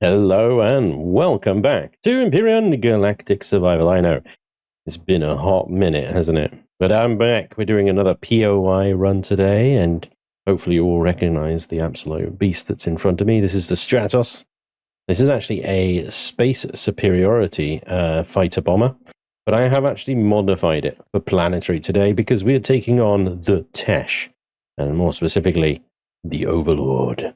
Hello and welcome back to Empyrion Galactic Survival. I know, it's been a hot minute, hasn't it? But I'm back. We're doing another POI run today, and hopefully you all recognize the absolute beast that's in front of me. This is the Stratos. This is actually a space superiority fighter bomber, but I have actually modified it for planetary today because we are taking on the Tesch, and more specifically, the Overlord.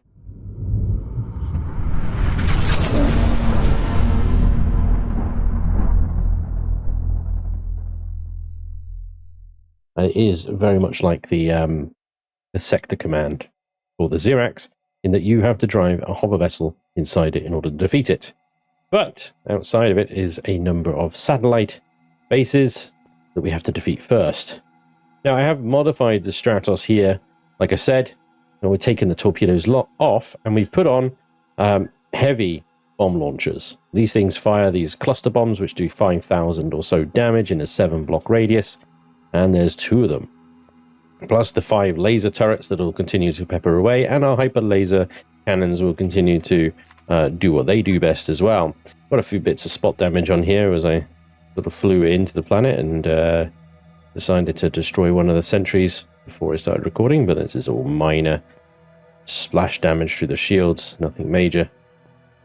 It is very much like the sector command or the Xerax, in that you have to drive a hover vessel inside it in order to defeat it. But outside of it is a number of satellite bases that we have to defeat first. Now, I have modified the Stratos here, like I said, and we're taking the torpedoes off, and we've put on heavy bomb launchers. These things fire these cluster bombs, which do 5,000 or so damage in a 7-block radius. And there's 2 of them, plus the 5 laser turrets that will continue to pepper away, and our hyper laser cannons will continue to do what they do best as well. Got a few bits of spot damage on here as I sort of flew into the planet and decided to destroy one of the sentries before I started recording, but this is all minor splash damage through the shields, nothing major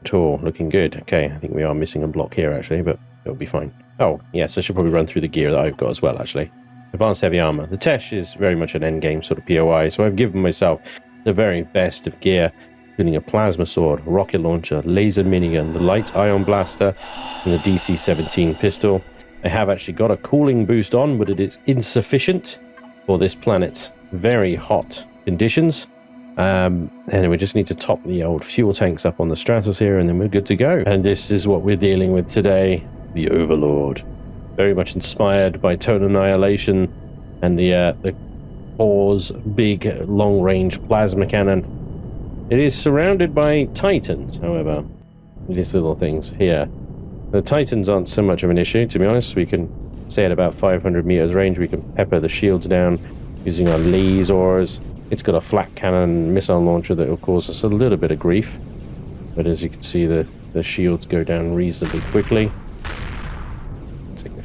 at all. Looking good. Okay, I think we are missing a block here actually, but it'll be fine. Oh yes, I should probably run through the gear that I've got as well actually. Advanced heavy armor. The Tesch is very much an endgame sort of POI, so I've given myself the very best of gear, including a plasma sword, rocket launcher, laser minigun, the light ion blaster, and the DC-17 pistol. I have actually got a cooling boost on, but it is insufficient for this planet's very hot conditions. And we just need to top the old fuel tanks up on the Stratos here, and then we're good to go. And this is what we're dealing with today, the Overlord. Very much inspired by Tone Annihilation and the Boar's big long-range plasma cannon. It is surrounded by Titans, however, these little things here. The Titans aren't so much of an issue, to be honest. We can stay at about 500 meters range. We can pepper the shields down using our lasers. It's got a flat cannon missile launcher that will cause us a little bit of grief. But as you can see, the shields go down reasonably quickly.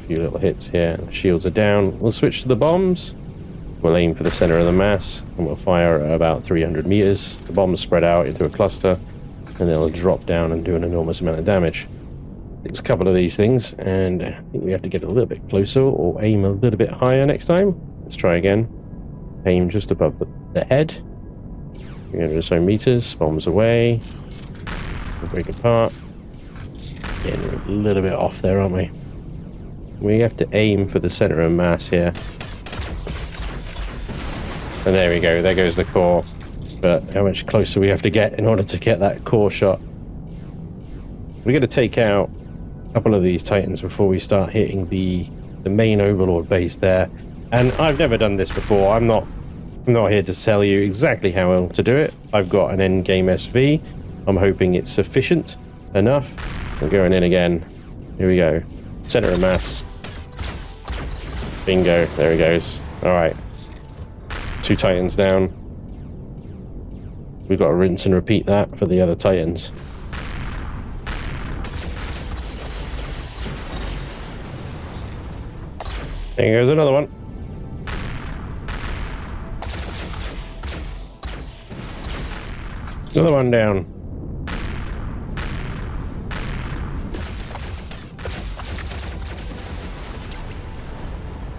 Few little hits here. The shields are down. We'll switch to the bombs. We'll aim for the center of the mass, and we'll fire at about 300 meters. The bombs spread out into a cluster, and they'll drop down and do an enormous amount of damage. It's a couple of these things, and I think we have to get a little bit closer or aim a little bit higher next time. Let's try again. Aim just above the head. 300 or so meters. Bombs away. We'll break apart. Getting a little bit off there, aren't we? We have to aim for the center of mass here. And there we go, there goes the core. But how much closer we have to get in order to get that core shot? We're going to take out a couple of these Titans before we start hitting the main Overlord base there. And I've never done this before. I'm not here to tell you exactly how to do it. I've got an endgame SV. I'm hoping it's sufficient enough. We're going in again. Here we go. Center of mass. Bingo, there he goes. Alright. 2 Titans down. We've got to rinse and repeat that for the other Titans. There goes another one. Another one down.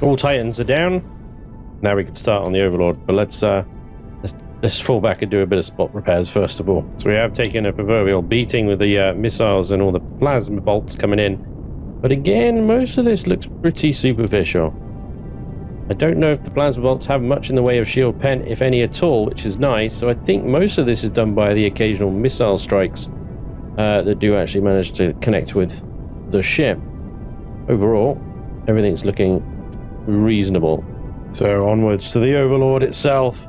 All Titans are down. Now we can start on the Overlord, but let's fall back and do a bit of spot repairs first of all. So we have taken a proverbial beating with the missiles and all the plasma bolts coming in. But again, most of this looks pretty superficial. I don't know if the plasma bolts have much in the way of shield pen, if any at all, which is nice. So I think most of this is done by the occasional missile strikes that do actually manage to connect with the ship. Overall, everything's looking reasonable. So onwards to the Overlord itself.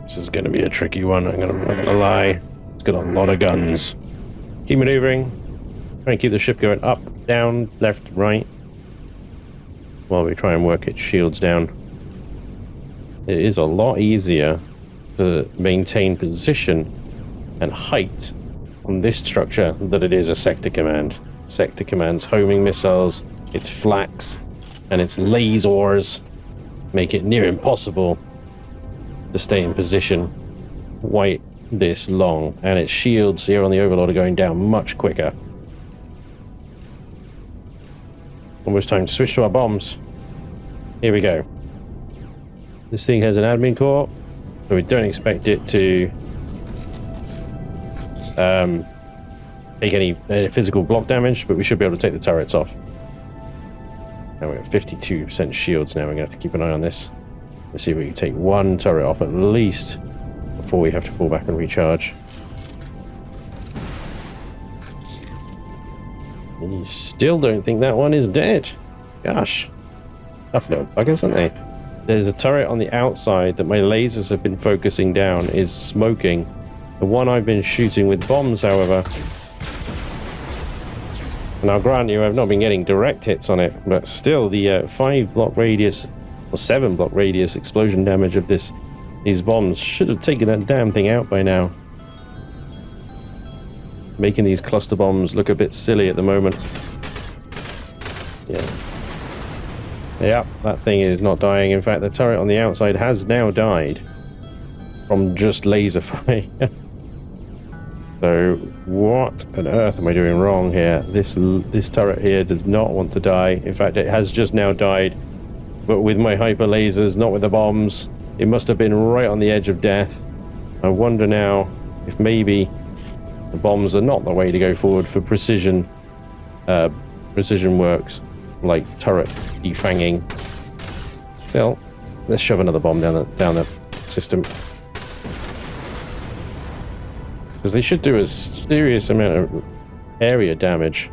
This is going to be a tricky one, I'm not going to lie. It's got a lot of guns. Keep maneuvering. Try and keep the ship going up, down, left, right, while we try and work its shields down. It is a lot easier to maintain position and height on this structure that it is a sector command. Sector command's homing missiles, its flaks, and its lasers make it near impossible to stay in position quite this long, and its shields here on the Overlord are going down much quicker. Almost time to switch to our bombs. Here we go. This thing has an admin core, so we don't expect it to take any physical block damage, but we should be able to take the turrets off. Now we're at 52% shields now. We're going to have to keep an eye on this. Let's see if we can take one turret off at least before we have to fall back and recharge. You still don't think that one is dead? Gosh. Tough little buggers, aren't they? There's a turret on the outside that my lasers have been focusing down is smoking. The one I've been shooting with bombs, however. And I'll grant you, I've not been getting direct hits on it, but still the 5 block radius or 7 block radius explosion damage of these bombs should have taken that damn thing out by now. Making these cluster bombs look a bit silly at the moment. Yeah. Yeah, that thing is not dying. In fact, the turret on the outside has now died from just laser fire. So what on earth am I doing wrong here? This turret here does not want to die. In fact, it has just now died, but with my hyper lasers, not with the bombs. It must have been right on the edge of death. I wonder now if maybe the bombs are not the way to go forward for precision works, like turret defanging. Still, let's shove another bomb down the system. Because they should do a serious amount of area damage.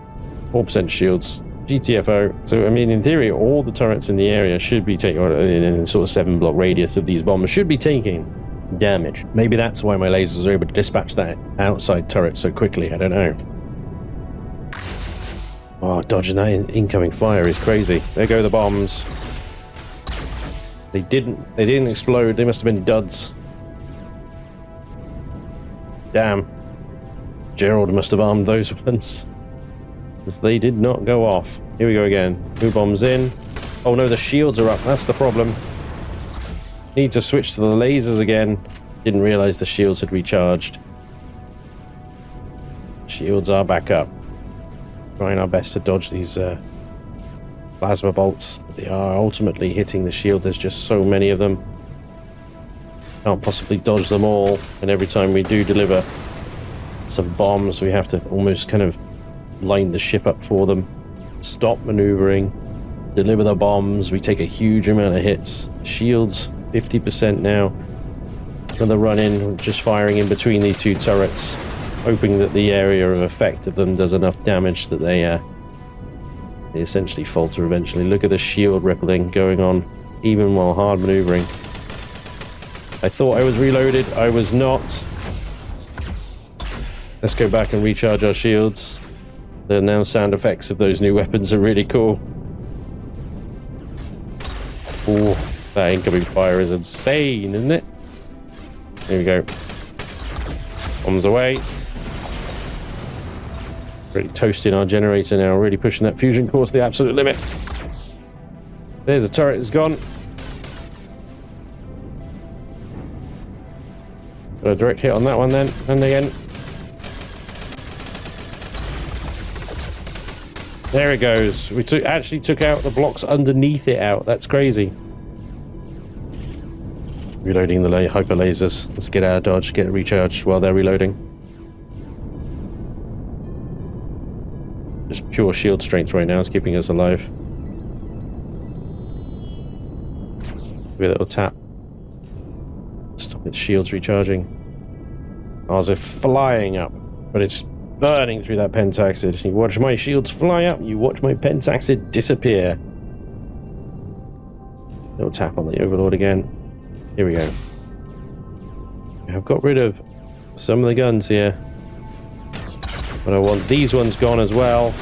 4% shields, GTFO. So, I mean, in theory, all the turrets in the area should be taking, or in sort of 7 block radius of these bombs, should be taking damage. Maybe that's why my lasers are able to dispatch that outside turret so quickly. I don't know. Oh, dodging that incoming fire is crazy. There go the bombs. They didn't explode. They must have been duds. Damn. Gerald must have armed those ones, because they did not go off. Here we go again. 2 bombs in. Oh no, the shields are up. That's the problem. Need to switch to the lasers again. Didn't realize the shields had recharged. Shields are back up. Trying our best to dodge these plasma bolts. They are ultimately hitting the shield. There's just so many of them. Can't possibly dodge them all, and every time we do deliver some bombs, we have to almost kind of line the ship up for them, stop maneuvering, deliver the bombs. We take a huge amount of hits. Shields 50% now. Another run in, just firing in between these 2 turrets, hoping that the area of effect of them does enough damage that they essentially falter eventually. Look at the shield rippling going on even while hard maneuvering. I thought I was reloaded. I was not. Let's go back and recharge our shields. The now sound effects of those new weapons are really cool. Oh, that incoming fire is insane, isn't it? There we go. Bombs away. Really toasting our generator now. Really pushing that fusion core to the absolute limit. There's a turret. It's gone. Got a direct hit on that one then, and again. There it goes. We actually took out the blocks underneath it out. That's crazy. Reloading the hyper lasers. Let's get out of dodge, get recharged while they're reloading. Just pure shield strength right now is keeping us alive. Give it a little tap. Stop its shields recharging. Ours are flying up, but it's burning through that pentaxid. You watch my shields fly up, you watch my pentaxid disappear. Little tap on the Overlord again. Here we go. I've got rid of some of the guns here, but I want these ones gone as well.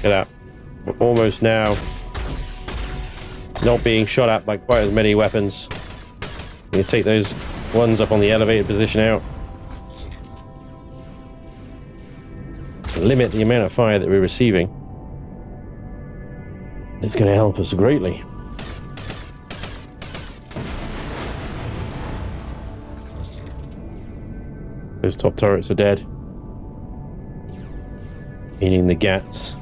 Get out. We're almost now not being shot at by quite as many weapons. I'm going to take those One's up on the elevated position out. Limit the amount of fire that we're receiving. It's going to help us greatly. Those top turrets are dead. Meaning the GATs.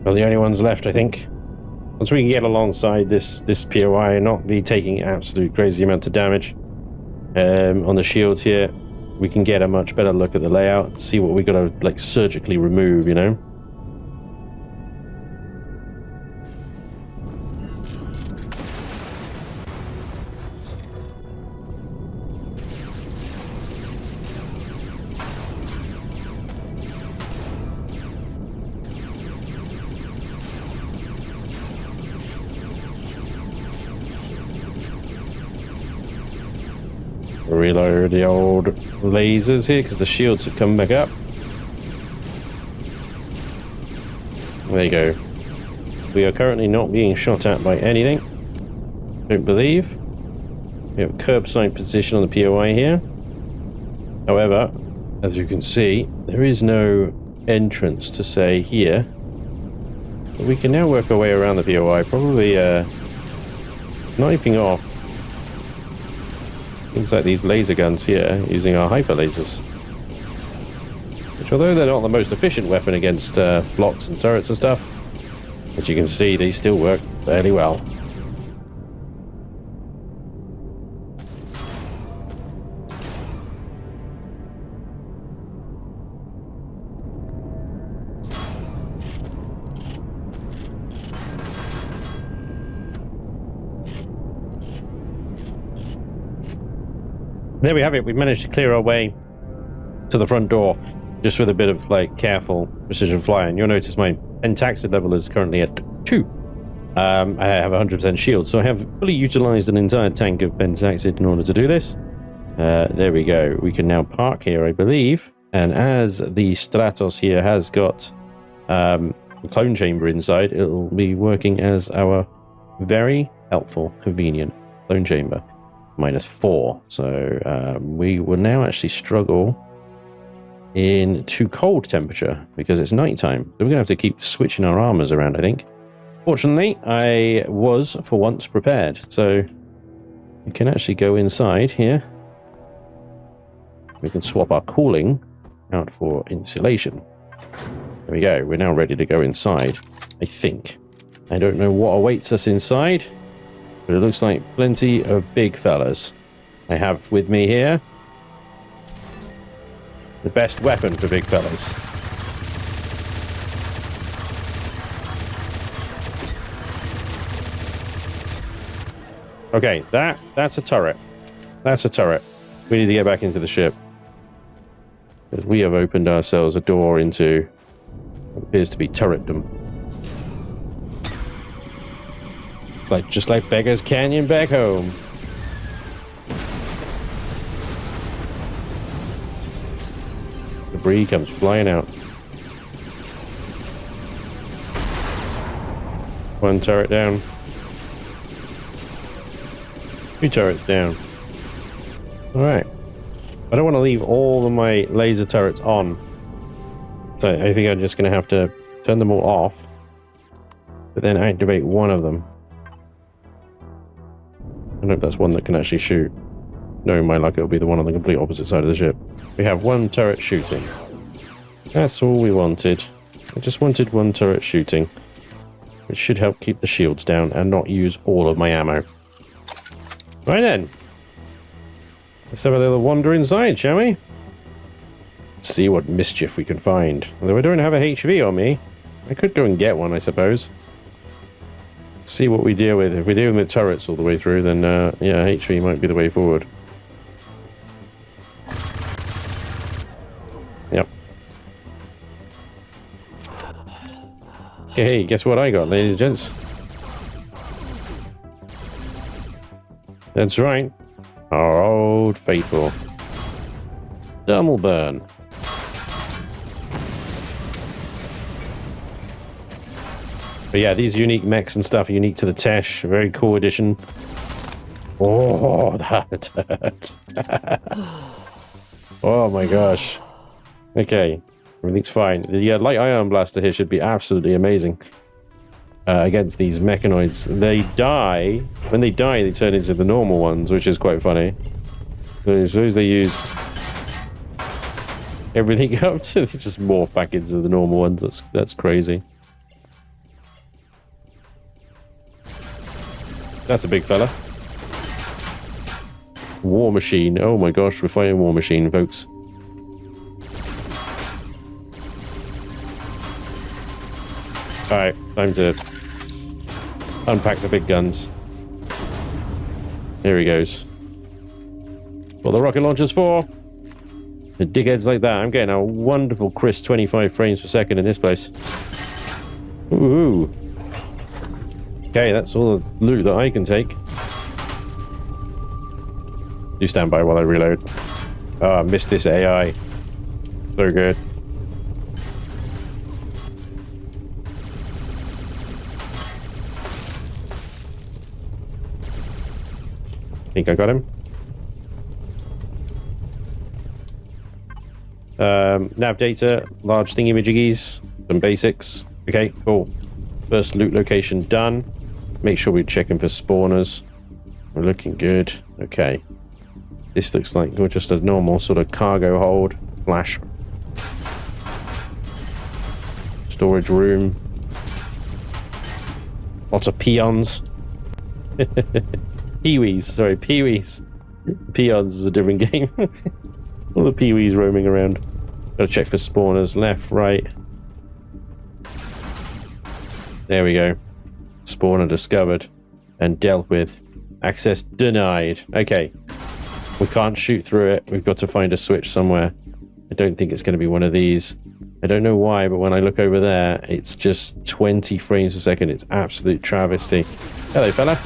Are the only ones left, I think. Once we can get alongside this POI and not be taking absolute crazy amount of damage on the shields here, we can get a much better look at the layout, see what we got to like surgically remove, you know. Reload the old lasers here because the shields have come back up. There you go. We are currently not being shot at by anything. Don't believe. We have a curbside position on the POI here. However, as you can see, there is no entrance to say here. But we can now work our way around the POI, probably sniping off things like these laser guns here, using our hyper lasers. Which, although they're not the most efficient weapon against blocks and turrets and stuff, as you can see, they still work fairly well. There we have it. We've managed to clear our way to the front door just with a bit of like careful precision flying. You'll notice my pentaxid level is currently at 2. I have 100% shield, so I have fully utilized an entire tank of pentaxid in order to do this. There we go. We can now park here, I believe. And as the Stratos here has got a clone chamber inside, it'll be working as our very helpful, convenient clone chamber. -4, so we will now actually struggle in too cold temperature because it's nighttime, so we're gonna have to keep switching our armors around, I think. Fortunately, I was for once prepared, so we can actually go inside here. We can swap our cooling out for insulation. There we go. We're now ready to go inside, I think. I don't know what awaits us inside, but it looks like plenty of big fellas. I have with me here the best weapon for big fellas. Okay, that's a turret. That's a turret. We need to get back into the ship, because we have opened ourselves a door into what appears to be turretdom. Like just like Beggar's Canyon back home. Debris comes flying out. One turret down. 2 turrets down. Alright. I don't want to leave all of my laser turrets on. So I think I'm just going to have to turn them all off, but then activate one of them. I don't know if that's one that can actually shoot. Knowing my luck, it'll be the one on the complete opposite side of the ship. We have 1 turret shooting. That's all we wanted. I just wanted 1 turret shooting, which should help keep the shields down and not use all of my ammo. Right then. Let's have a little wander inside, shall we? Let's see what mischief we can find. Although I don't have a HV on me, I could go and get one, I suppose. See what we deal with. If we're dealing with turrets all the way through, then yeah, HV might be the way forward. Yep. Hey, guess what I got, ladies and gents? That's right. Our old faithful. Thermal burn. But yeah, these unique mechs and stuff are unique to the Tesch. Very cool addition. Oh, that hurts. Oh my gosh. Okay, everything's fine. The light ion blaster here should be absolutely amazing against these mechanoids. They die. When they die, they turn into the normal ones, which is quite funny. So as soon as they use everything up to, they just morph back into the normal ones. That's crazy. That's a big fella. War Machine. Oh my gosh, we're fighting War Machine, folks. Alright, time to unpack the big guns. Here he goes. What the rocket launcher's for? The digheads like that. I'm getting a wonderful crisp 25 frames per second in this place. Ooh. Okay, that's all the loot that I can take. You stand by while I reload. Oh, I missed this AI. So good. Think I got him. Nav data, large thingy-majiggies, some basics. Okay, cool. First loot location done. Make sure we're checking for spawners. We're looking good. Okay. This looks like just a normal sort of cargo hold. Flash. Storage room. Lots of peons. Peewees. Sorry, peewees. Peons is a different game. All the peewees roaming around. Gotta check for spawners. Left, right. There we go. Spawner discovered and dealt with. Access denied. Okay. We can't shoot through it. We've got to find a switch somewhere. I don't think it's going to be one of these. I don't know why, but when I look over there, it's just 20 frames a second. It's absolute travesty. Hello, fella.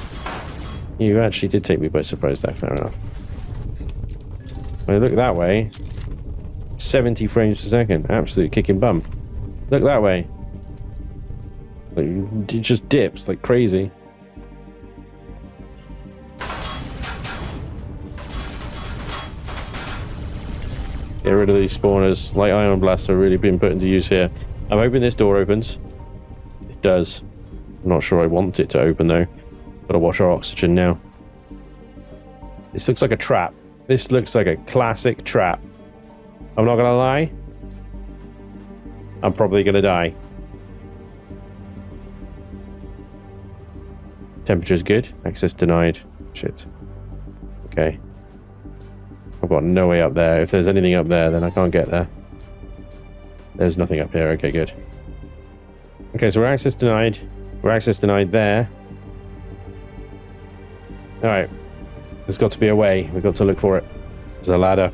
You actually did take me by surprise there. Fair enough. When I look that way, 70 frames per second. Absolute kicking bum. Look that way. Like, it just dips like crazy. Get rid of these spawners. Light ion blasts are really being put into use here. I'm hoping this door opens. It does. I'm not sure I want it to open though. Gotta watch our oxygen now. This looks like a trap. This looks like a classic trap. I'm not gonna lie. I'm probably gonna die. Temperature's good. Access denied. Shit. Okay. I've got no way up there. If there's anything up there, then I can't get there. There's nothing up here. Okay, good. Okay, so we're access denied. We're access denied there. Alright. There's got to be a way. We've got to look for it. There's a ladder.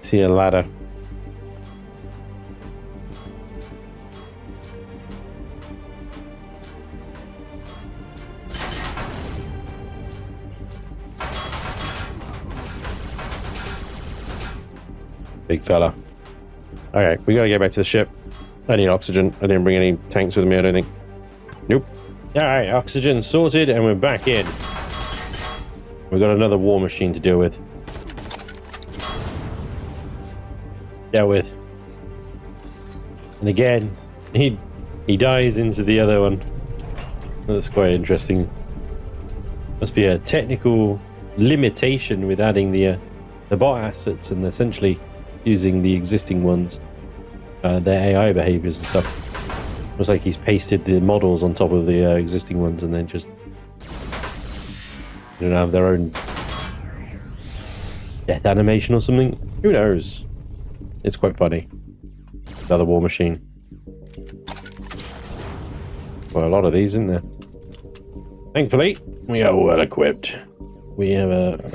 See a ladder. Big fella. Okay, we gotta get back to the ship. I need oxygen. I didn't bring any tanks with me, I don't think. Nope. Alright, oxygen sorted, and we're back in. We've got another war machine to deal with. Dealt with. And again, he dies into the other one. That's quite interesting. Must be a technical limitation with adding the bot assets and essentially using the existing ones, their AI behaviors and stuff. Looks like he's pasted the models on top of the existing ones and then just don't have their own death animation or something. Who knows? It's quite funny. Another war machine. Well, a lot of these, isn't there? Thankfully, we are well equipped. We have a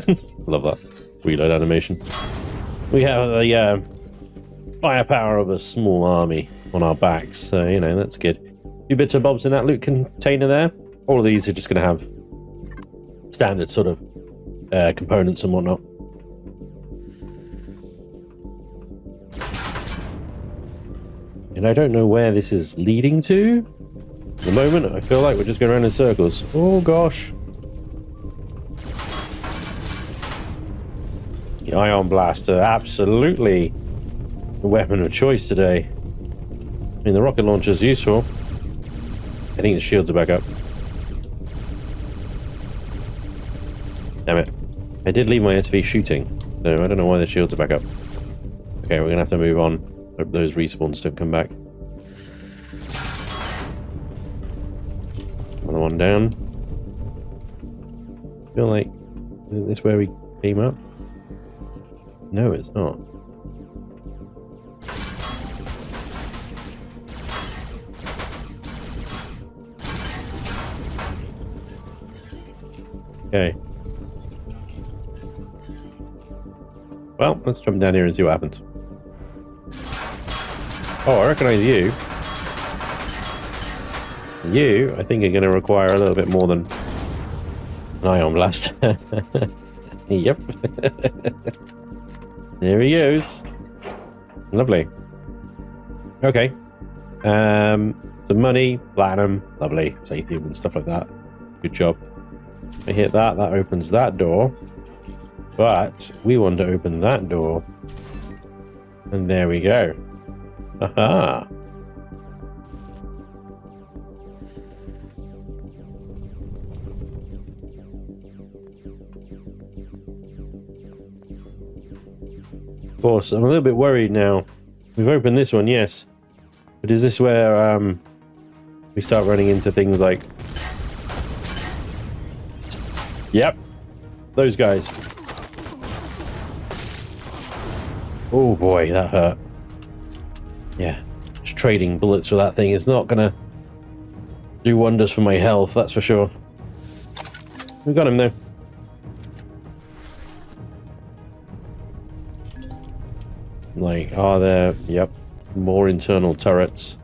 love that reload animation. We have the firepower of a small army on our backs, so you know that's good. A few bits of bobs in that loot container there. All of these are just going to have standard sort of components and whatnot. And I don't know where this is leading to. At the moment, I feel like we're just going around in circles. Oh gosh. The ion blaster, absolutely a weapon of choice today. I mean, the rocket launcher is useful. I think the shields are back up. Damn it. I did leave my SV shooting, so I don't know why the shields are back up. Okay, we're going to have to move on. Hope those respawns don't come back. Another one down. I feel like... Isn't this where we came up? No, it's not. Okay. Well, let's jump down here and see what happens. Oh, I recognize you. You, I think, are going to require a little bit more than an ion blast. Yep. There he goes. Lovely. Okay. Some money, platinum, lovely, Sathium and stuff like that. Good job. I hit that, that opens that door. But we want to open that door. And there we go. Aha! Of course, I'm a little bit worried now. We've opened this one, yes. But is this where we start running into things like... Yep. Those guys. Oh boy, that hurt. Yeah. Just trading bullets with that thing is not gonna do wonders for my health, that's for sure. We got him though. Like, are there... Yep. More internal turrets.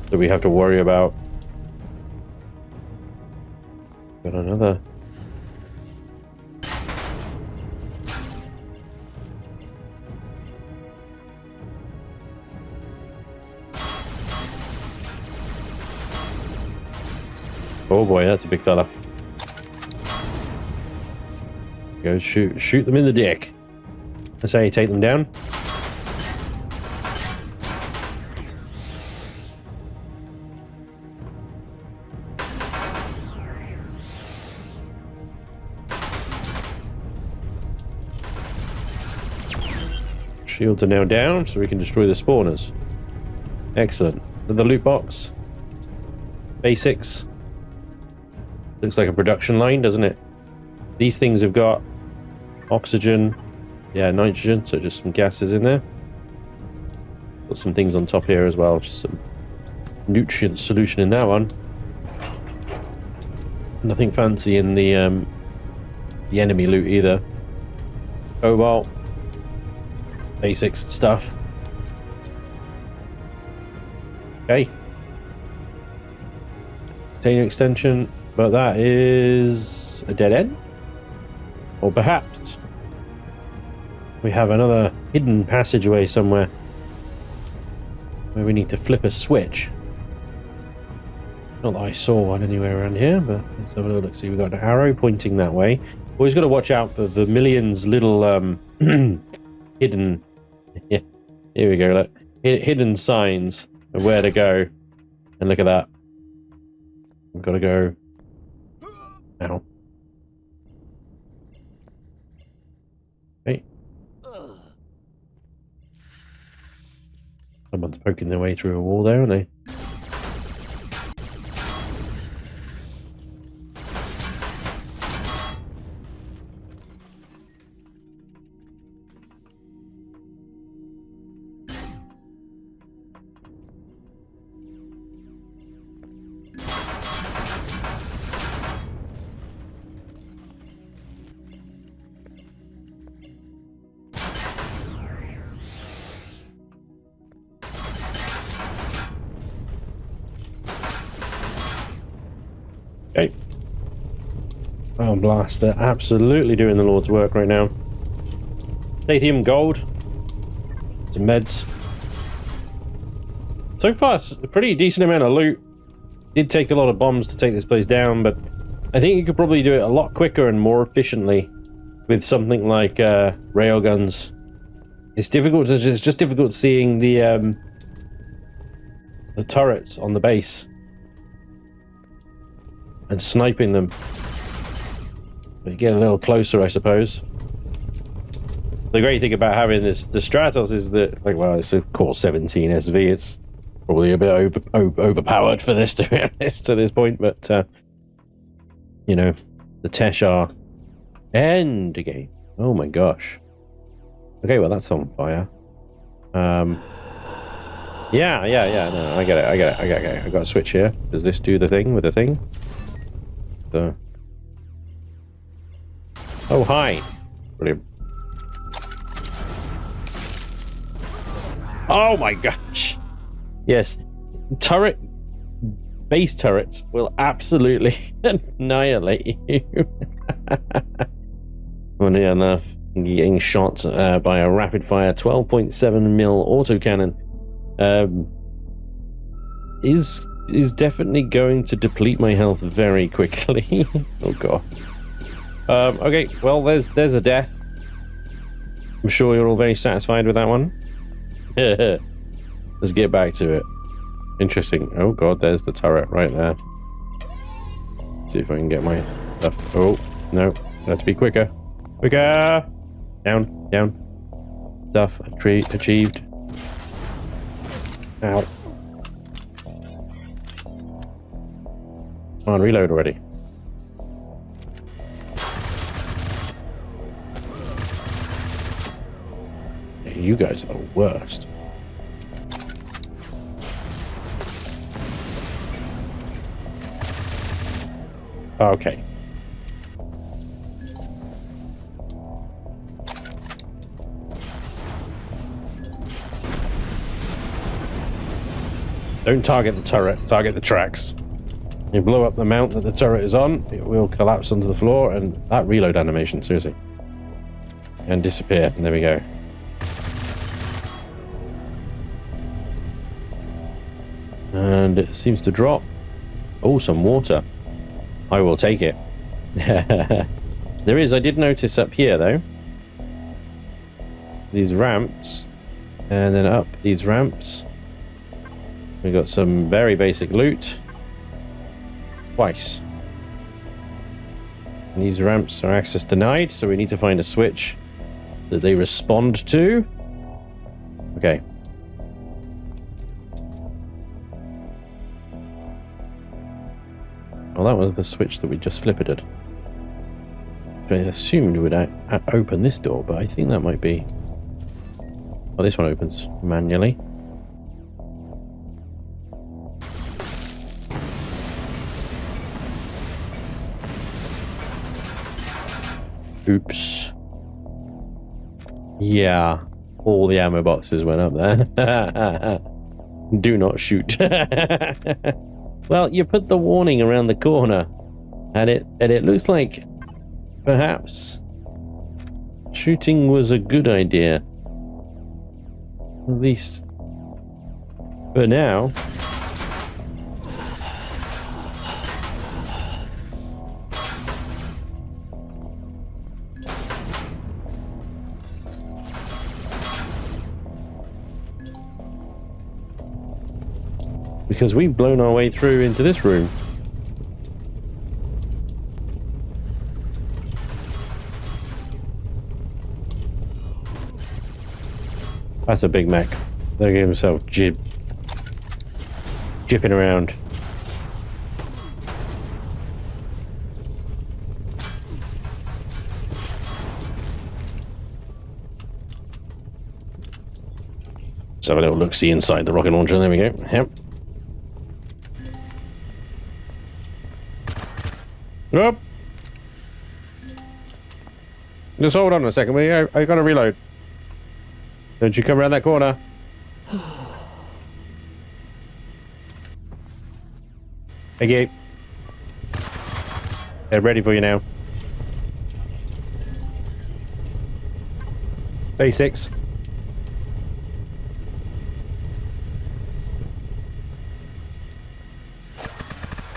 that we have to worry about. Got another. Oh boy, that's a big fella. Go shoot them in the dick. That's how you take them down. Shields are now down, so we can destroy the spawners. Excellent. The loot box. Basics. Looks like a production line, doesn't it? These things have got oxygen, yeah, nitrogen, so just some gases in there. Got some things on top here as well, just some nutrient solution in that one. Nothing fancy in the enemy loot either. Cobalt, basics stuff. Okay. Container extension, but that is a dead end. Or perhaps we have another hidden passageway somewhere where we need to flip a switch. Not that I saw one anywhere around here, but let's have a look. See, we've got an arrow pointing that way. Always got to watch out for Vermillion's little hidden. Yeah, here we go. Look, hidden signs of where to go. And look at that. We've got to go. Ow. Okay. Someone's poking their way through a wall there, aren't they? Okay. Oh, blaster. Absolutely doing the Lord's work right now. Lithium, gold. Some meds. So far, it's a pretty decent amount of loot. Did take a lot of bombs to take this place down, but I think you could probably do it a lot quicker and more efficiently with something like railguns. It's difficult. It's just difficult seeing the turrets on the base and sniping them. But you get a little closer, I suppose. The great thing about having the Stratos is that, like, well, it's a Core 17 SV. It's probably a bit overpowered for this, to be honest, to this point. But you know, the Tesch are end game. Oh my gosh. Okay, well that's on fire. Yeah. No, I get it. I got a switch here. Does this do the thing with the thing? Oh, hi. Brilliant. Oh my gosh. Yes. Base turrets will absolutely annihilate you. Funny enough, getting shot by a rapid-fire 12.7mm autocannon is definitely going to deplete my health very quickly. Oh god. Okay, well, there's a death. I'm sure you're all very satisfied with that one. Let's get back to it. Interesting. Oh god, there's the turret right there. Let's see if I can get my stuff. Oh, no. Let's be quicker. Quicker! Down. Stuff achieved. Ow. Come on, reload already. You guys are the worst. Okay. Don't target the turret, target the tracks. You blow up the mount that the turret is on, it will collapse onto the floor, and that reload animation, seriously. And disappear, and there we go. And it seems to drop. Oh, some water. I will take it. There is, I did notice up here though, these ramps, and then up these ramps we got some very basic loot twice. And these ramps are access denied, so we need to find a switch that they respond to. Okay. Well, that was the switch that we just flipped it. I assumed would open this door, but I think that might be... Oh, this one opens manually. Oops. Yeah, all the ammo boxes went up there. Do not shoot. Well, you put the warning around the corner, and it looks like perhaps shooting was a good idea. At least for now. Because we've blown our way through into this room. That's a big Mac. Look at himself jipping around. Let's have a little look-see inside the rocket launcher. There we go. Yep. Up. Just hold on a second. I gotta reload. Don't you come around that corner. Okay. They're ready for you now. Basics.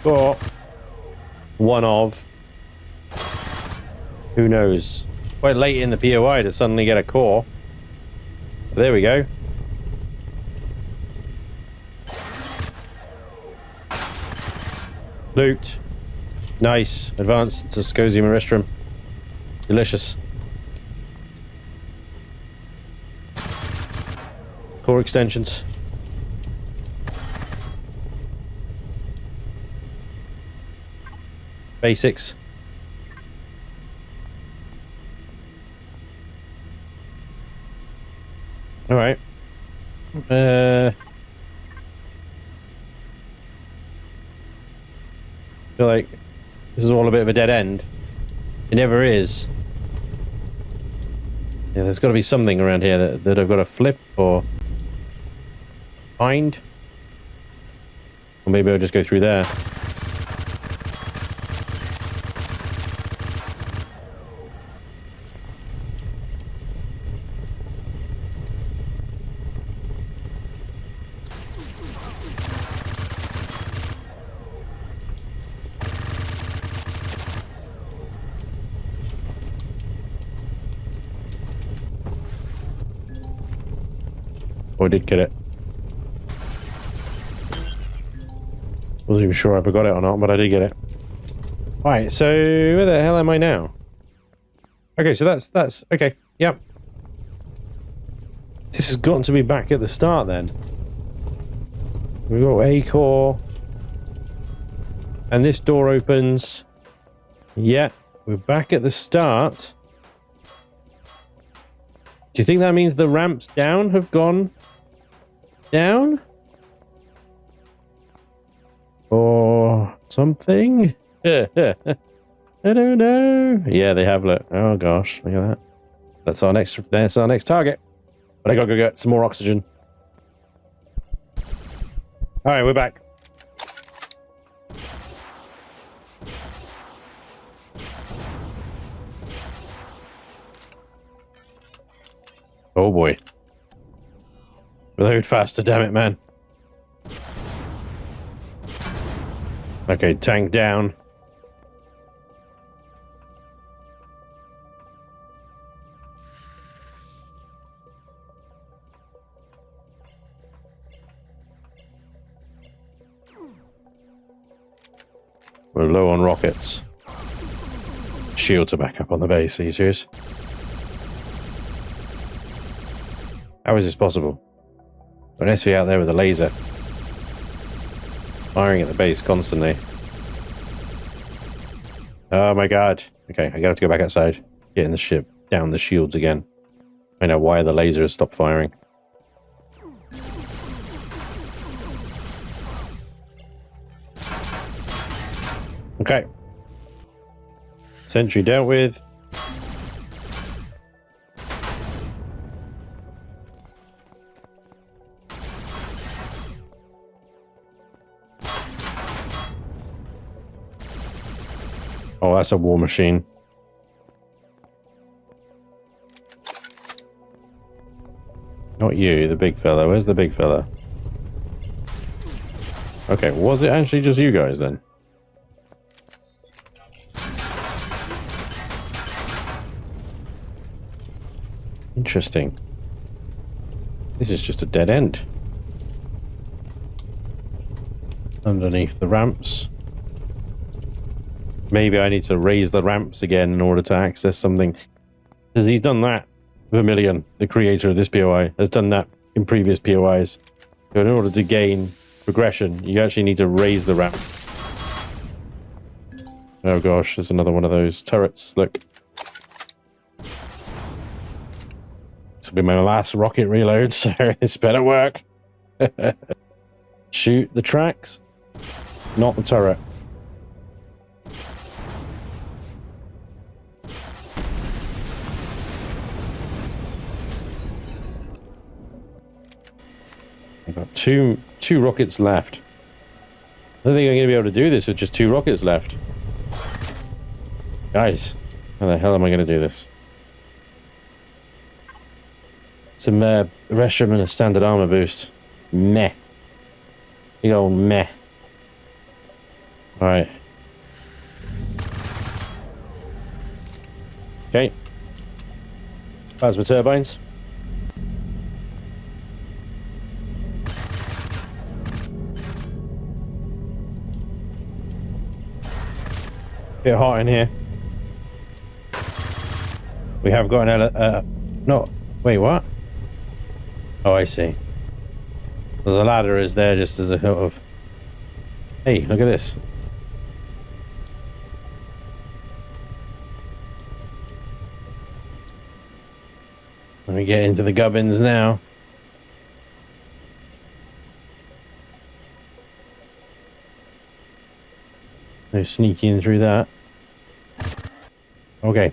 Or one of. Who knows? Quite late in the POI to suddenly get a core. There we go. Loot. Nice. Advanced to Scosium Aristrum. Delicious. Core extensions. Basics. All right. Feel like this is all a bit of a dead end. It never is. Yeah, there's got to be something around here that I've got to flip or find. Or maybe I'll just go through there. Oh, I did get it. Wasn't even sure if I got it or not, but I did get it. Alright, so where the hell am I now? Okay, so that's okay, yep. This has got to be back at the start then. We've got a core. And this door opens. Yeah, we're back at the start. Do you think that means the ramps down have gone down? Or something? I don't know. Yeah, they have, look. Oh gosh, look at that. That's our next target. But I gotta go get some more oxygen. Alright, we're back. Oh boy. Reload faster, damn it, man. Okay, tank down. We're low on rockets. Shields are back up on the base, are you serious? How is this possible? An SV out there with a laser. Firing at the base constantly. Oh my god. Okay, I have to go back outside. Get in the ship. Down the shields again. I know why the laser has stopped firing. Okay. Sentry dealt with. Oh, that's a war machine. Not you, the big fella. Where's the big fella? Okay, was it actually just you guys then? Interesting. This is just a dead end. Underneath the ramps. Maybe I need to raise the ramps again in order to access something. Because he's done that. Vermillion, the creator of this POI, has done that in previous POIs. So in order to gain progression, you actually need to raise the ramp. Oh gosh, there's another one of those turrets. Look. This will be my last rocket reload, so this better work. Shoot the tracks, not the turret. I've got two rockets left. I don't think I'm going to be able to do this with just 2 rockets left. Guys, how the hell am I going to do this? Some restroom and a standard armor boost. Meh. Big old meh. Alright. Okay. Plasma turbines. Bit hot in here. We have got an no, wait, what? Oh, I see. So the ladder is there just as a sort of... Hey, look at this. Let me get into the gubbins now. No sneaking through that. Okay.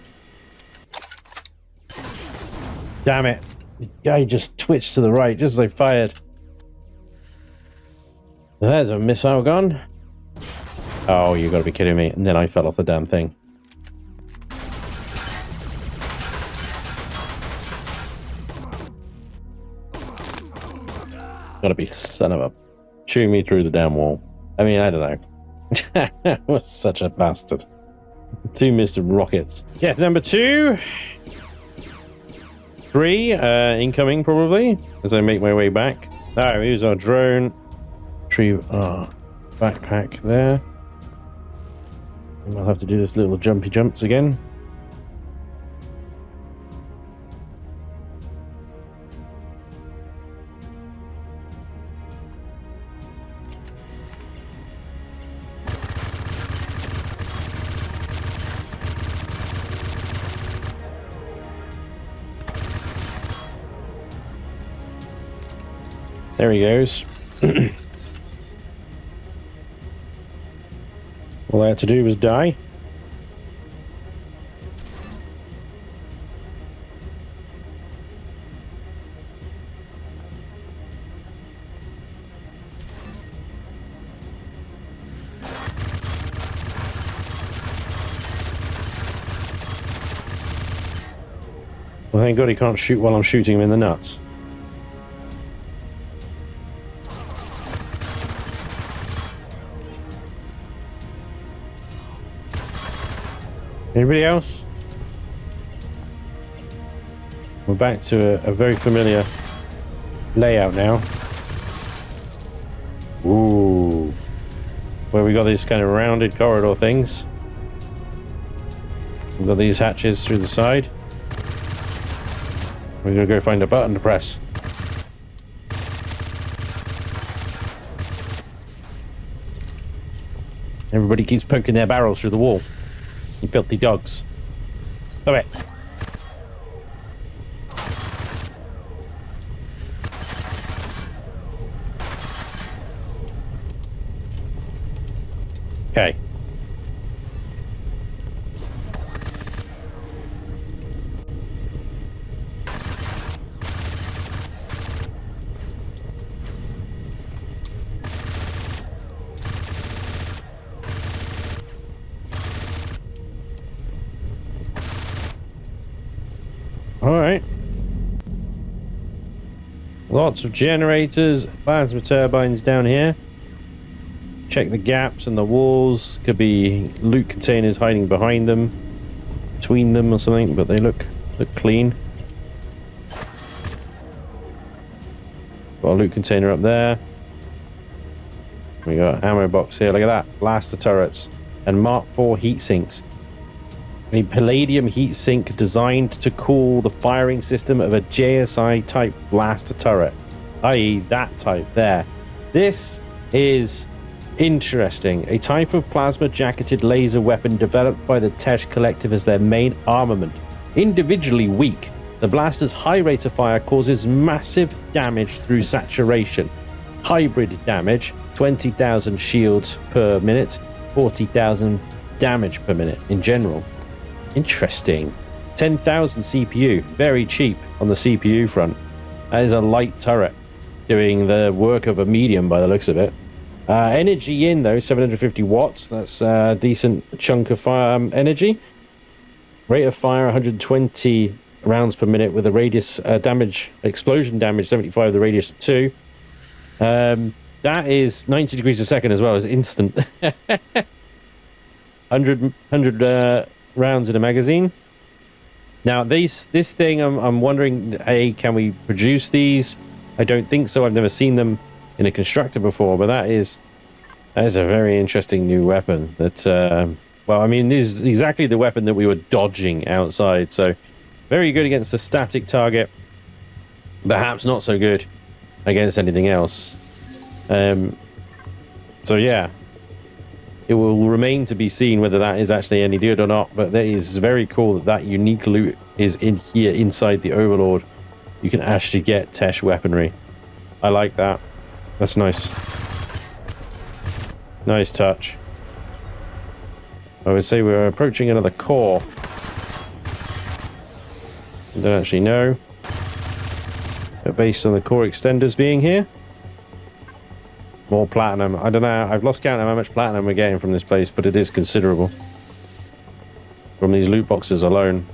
Damn it. The guy just twitched to the right just as I fired. There's a missile gun. Oh, you gotta be kidding me. And then I fell off the damn thing. Gotta be son of a... Chewing me through the damn wall. I mean, I don't know. I was such a bastard. 2 missed rockets. Yeah, number 2. 3 incoming probably as I make my way back. Alright, here's our drone. Retrieve our backpack there. And we'll have to do this little jumpy jumps again. There he goes. All I had to do was die. Well, thank God he can't shoot while I'm shooting him in the nuts. Anybody else? We're back to a very familiar layout now. Ooh. Where we got these kind of rounded corridor things. We've got these hatches through the side. We're gonna go find a button to press. Everybody keeps poking their barrels through the wall. You filthy dogs. Stop it. Okay. Alright. Lots of generators, plasma turbines down here. Check the gaps in the walls. Could be loot containers hiding behind them, between them or something, but they look clean. Got a loot container up there. We got ammo box here. Look at that. Blaster turrets and Mark IV heat sinks. A palladium heat sink designed to cool the firing system of a JSI type blaster turret, i.e. that type there. This is interesting. A type of plasma jacketed laser weapon developed by the Tesch Collective as their main armament. Individually weak, the blaster's high rate of fire causes massive damage through saturation. Hybrid damage, 20,000 shields per minute, 40,000 damage per minute in general. Interesting. 10,000 CPU, very cheap on the CPU front. That is a light turret doing the work of a medium by the looks of it. Energy in though, 750 watts. That's a decent chunk of energy. Rate of fire 120 rounds per minute with a radius explosion damage 75, the radius 2. That is 90 degrees a second as well as instant. 100 rounds in a magazine. Now this thing, I'm wondering, can we produce these? I don't think so. I've never seen them in a constructor before, but that is a very interesting new weapon. That well, I mean, this is exactly the weapon that we were dodging outside. So very good against a static target. Perhaps not so good against anything else. So yeah, it will remain to be seen whether that is actually any good or not, but that is very cool that unique loot is in here inside the Overlord. You can actually get Tesch weaponry. I like that. That's nice. Nice touch. I would say we're approaching another core. I don't actually know. But based on the core extenders being here, more platinum. I don't know. I've lost count of how much platinum we're getting from this place, but it is considerable. From these loot boxes alone.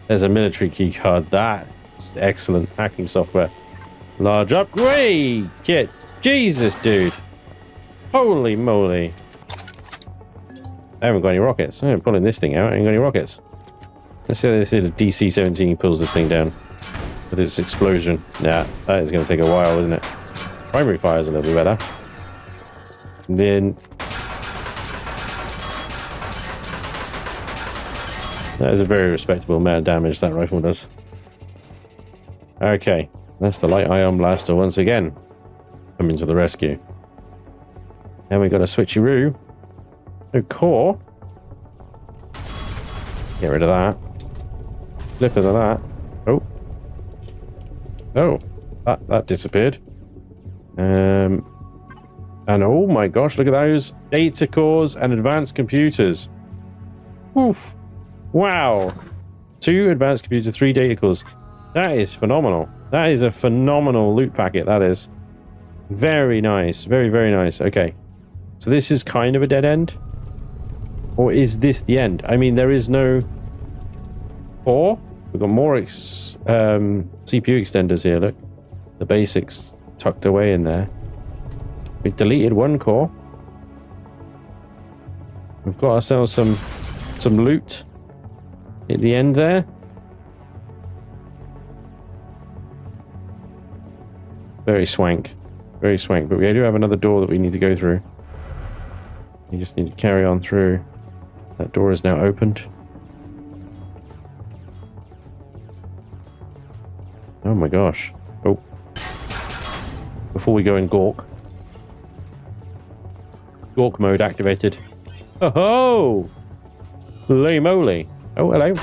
There's a military key card. That's excellent. Hacking software. Large upgrade kit. Jesus, dude. Holy moly. I haven't got any rockets. I'm pulling this thing out. I ain't got any rockets. Let's see if the DC-17 pulls this thing down with this explosion. Yeah, that is going to take a while, isn't it? Primary fire is a little bit better. And then that is a very respectable amount of damage that rifle does. Okay, that's the light ion blaster once again coming to the rescue. And we got a switcheroo. No core. Get rid of that. Flip of that. Oh. Oh, that disappeared. And oh my gosh, look at those data cores and advanced computers. Oof. Wow. 2 advanced computers, 3 data cores. That is phenomenal. That is a phenomenal loot packet, that is. Very nice. Very, very nice. Okay. So this is kind of a dead end? Or is this the end? I mean, there is no core. We've got more CPU extenders here, look. The basics tucked away in there. We deleted 1 core. We've got ourselves some loot at the end there. Very swank. Very swank. But we do have another door that we need to go through. We just need to carry on through. That door is now opened. Oh my gosh. Oh. Before we go in Gork. Gork mode activated. Oh ho! Holy moly. Oh, hello.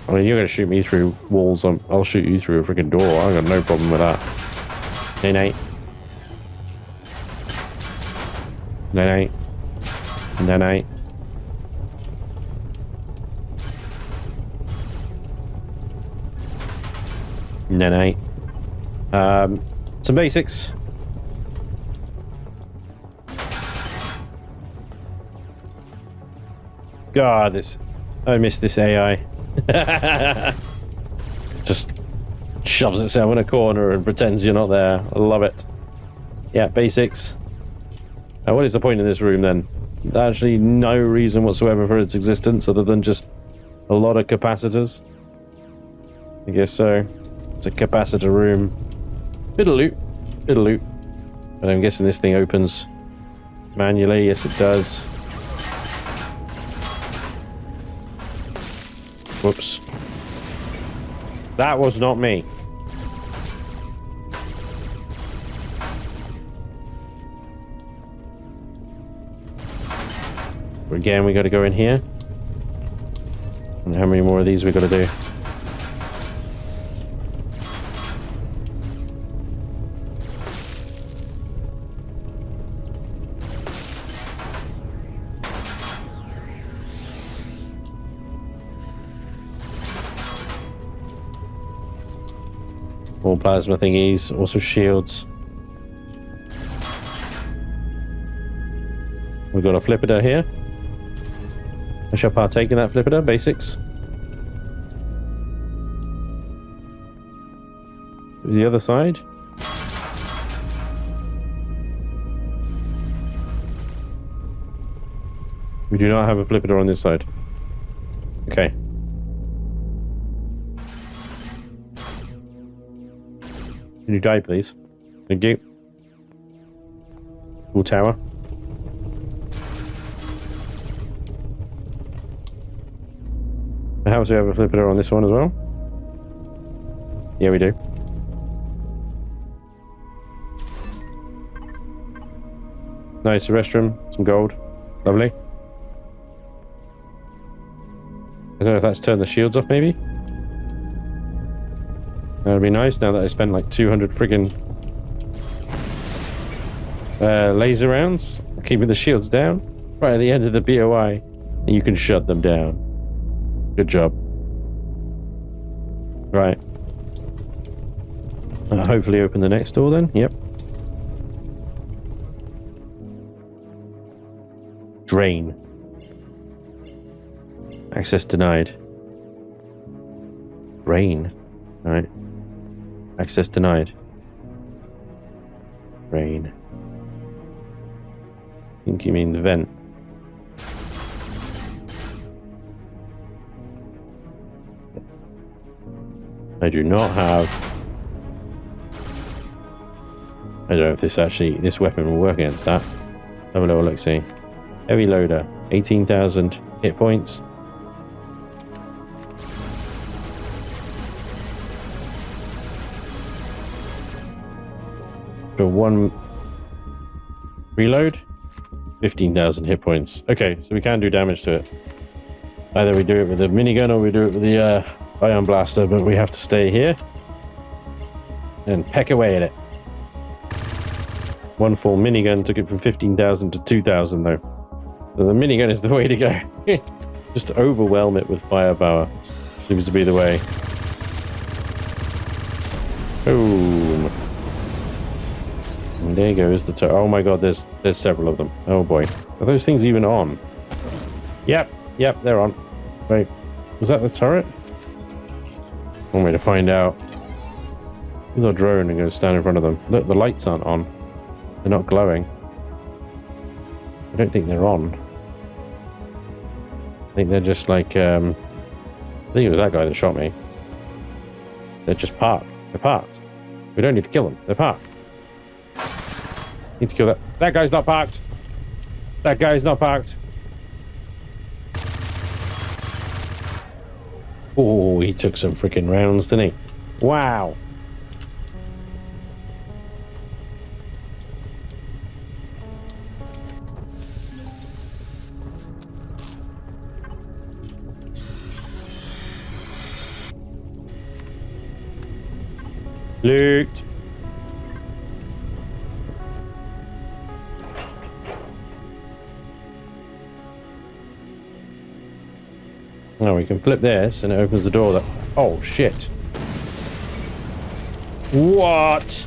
I mean, you're going to shoot me through walls. I'll shoot you through a freaking door. I've got no problem with that. Nay. Nay. Nay. Nay. Some basics. God, I miss this AI. Just shoves itself in a corner and pretends you're not there. I love it. Yeah, basics. What is the point in this room then? Actually, no reason whatsoever for its existence other than just a lot of capacitors. I guess so. It's a capacitor room. Bit of loot. But I'm guessing this thing opens manually. Yes, it does. Whoops. That was not me. Again, we got to go in here. And how many more of these we got to do? More plasma thingies, also shields. We've got a flipper here. I shall partake in that flipper. Basics. The other side. We do not have a flipper on this side. Okay. Can you die, please? Thank you. Cool tower. Perhaps we have a flipper on this one as well. Yeah, we do. Nice restroom, some gold. Lovely. I don't know if that's turned the shields off, maybe? That would be nice now that I spent like 200 friggin' laser rounds. Keeping the shields down. Right at the end of the POI. And you can shut them down. Good job. Right. Hopefully open the next door then. Yep. Drain. Access denied. Drain. Alright. Access denied. Drain. I think you mean the vent. I do not have... I don't know if this weapon will work against that. Have a little look-see. Heavy loader. 18,000 hit points. For one reload, 15,000 hit points. Okay, so we can do damage to it. Either we do it with the minigun or we do it with the ion blaster, but we have to stay here and peck away at it. One full minigun took it from 15,000 to 2,000 though. So the minigun is the way to go. Just overwhelm it with firepower. Seems to be the way. Boom. And there goes the turret. Oh my god, there's several of them. Oh boy. Are those things even on? Yep, they're on. Wait, was that the turret? One way to find out. Use our drone and go stand in front of them. Look, the lights aren't on. They're not glowing. I don't think they're on. I think they're just like, I think it was that guy that shot me. They're just parked. They're parked. We don't need to kill them. They're parked. Need to kill that. That guy's not parked. That guy's not parked. Oh, he took some freaking rounds, didn't he? Wow. Loot. Now we can flip this and it opens the door that... Oh, shit. What?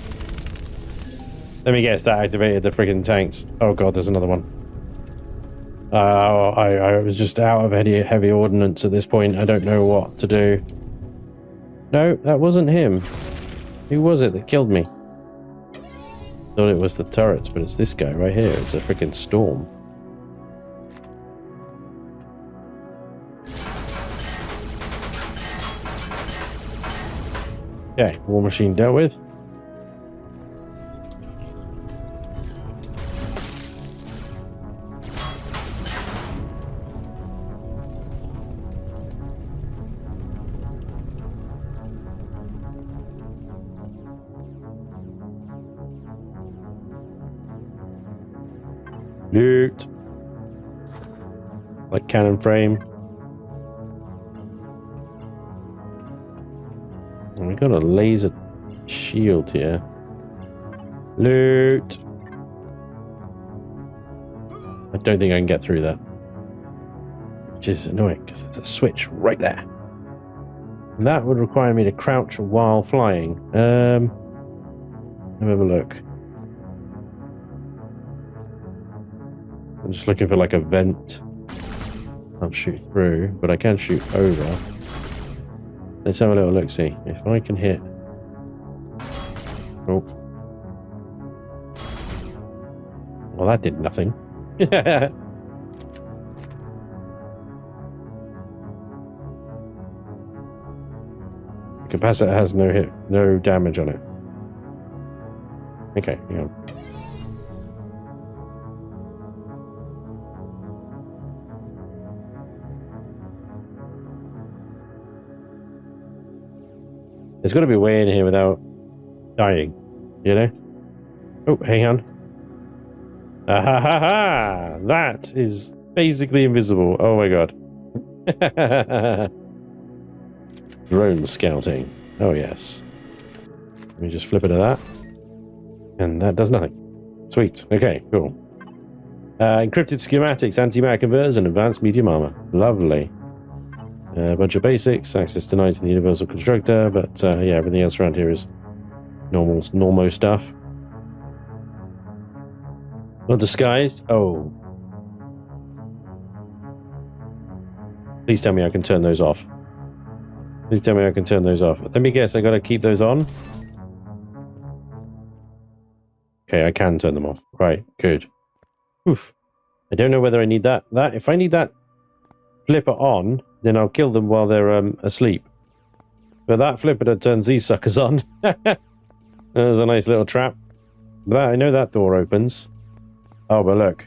Let me guess, that activated the friggin' tanks. Oh god, there's another one. I was just out of heavy ordnance at this point. I don't know what to do. No, that wasn't him. Who was it that killed me? Thought it was the turrets, but it's this guy right here. It's a freaking storm. Okay, war machine dealt with. Loot. Like cannon frame. And we got a laser shield here. Loot. I don't think I can get through that. Which is annoying because there's a switch right there. And that would require me to crouch while flying. Let me have a look. I'm just looking for like a vent. Can't shoot through, but I can shoot over. Let's have a little look-see. If I can hit... Oh. Well, that did nothing. The capacitor has no damage on it. Okay, hang on. There's got to be a way in here without dying, you know? Oh, hang on. Ah ha ha ha! That is basically invisible. Oh my god. Drone scouting. Oh yes. Let me just flip it to that. And that does nothing. Sweet. Okay, cool. Encrypted schematics, anti-matter converters, and advanced medium armor. Lovely. A bunch of basics, access denied to the universal constructor, but yeah, everything else around here is normal stuff. Not disguised. Oh. Please tell me I can turn those off. Please tell me I can turn those off. Let me guess, I gotta keep those on? Okay, I can turn them off. Right, good. Oof. I don't know whether I need that. If I need that flipper on, then I'll kill them while they're asleep. But that flipper that turns these suckers on. There's a nice little trap. I know that door opens. Oh, but look.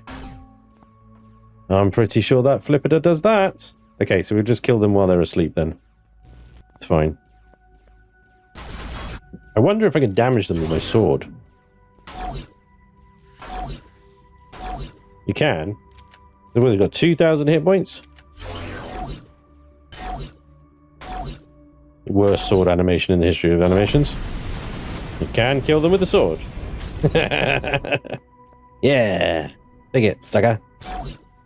I'm pretty sure that flipper does that. Okay, so we'll just kill them while they're asleep then. It's fine. I wonder if I can damage them with my sword. You can. So what, they've got 2,000 hit points? Worst sword animation in the history of animations. You can kill them with a sword. Yeah. Take it, sucker.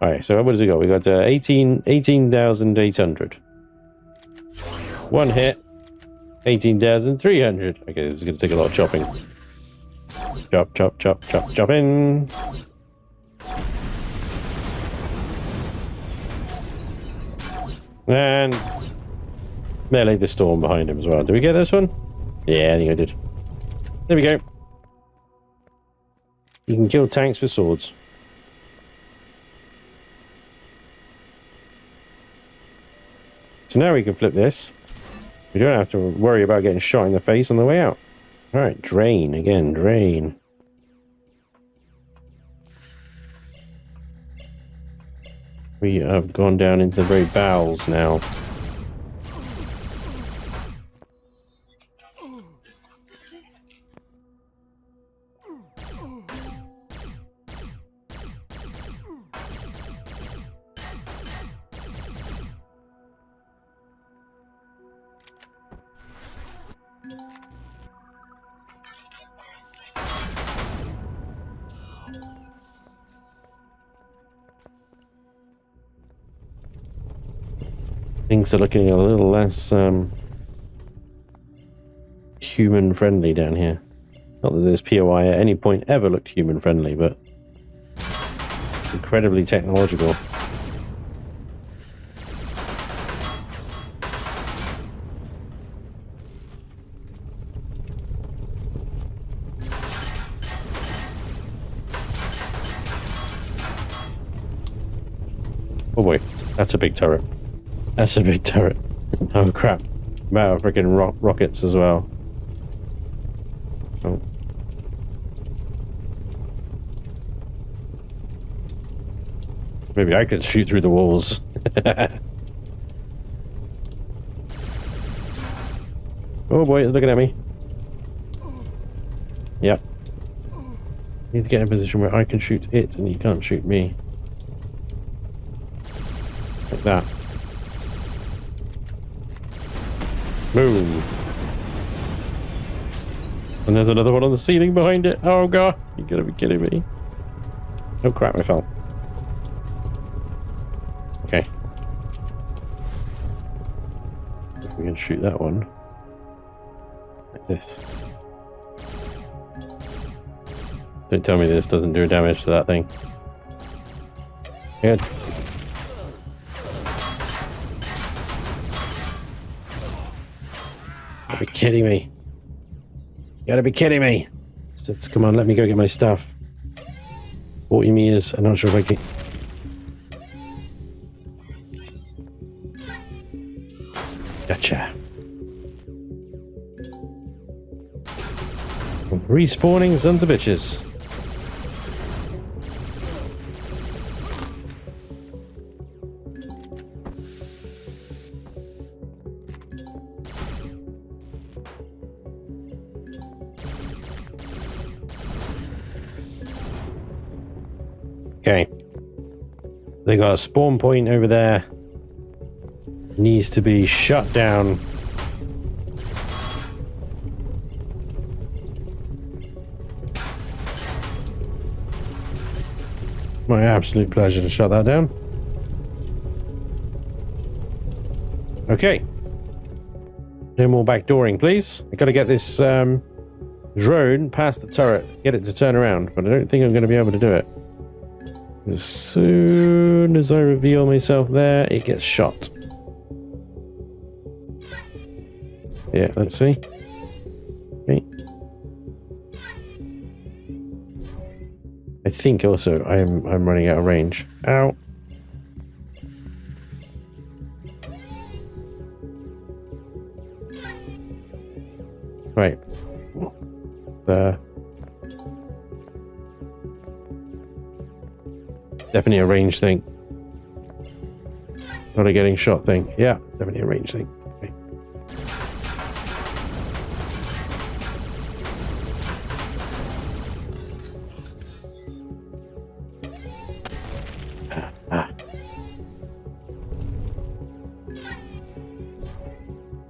Alright, so what does it got? We got 18,800. One hit. 18,300. Okay, this is going to take a lot of chopping. Chop, chop, chop, chop, chopping. And melee the storm behind him as well. Did we get this one? Yeah, I think I did. There we go. You can kill tanks with swords. So now we can flip this. We don't have to worry about getting shot in the face on the way out. Alright, drain. Again, drain. We have gone down into the very bowels now. Things are looking a little less human-friendly down here. Not that this POI at any point ever looked human-friendly, but incredibly technological. Oh boy, that's a big turret. That's a big turret. Oh crap. Wow, freaking rockets as well. Oh. Maybe I could shoot through the walls. Oh boy, it's looking at me. Yep. Need to get in a position where I can shoot it and you can't shoot me. Like that. Boom. And there's another one on the ceiling behind it. Oh god, you gotta be kidding me. Oh crap, I fell. Okay. We can shoot that one. Like this. Don't tell me this doesn't do damage to that thing. Good. be kidding me. You gotta be kidding me. Come on, let me go get my stuff. 40 meters. I'm not sure if I can. Gotcha. Respawning sons of bitches. Okay. They got a spawn point over there. Needs to be shut down. My absolute pleasure to shut that down. Okay. No more backdooring, please. I gotta get this drone past the turret, get it to turn around, but I don't think I'm gonna be able to do it. As soon as I reveal myself there, it gets shot. Yeah, let's see. Okay. I think also I'm running out of range. Ow. Right. Definitely a range thing. Not a getting shot thing. Yeah, definitely a range thing. Okay.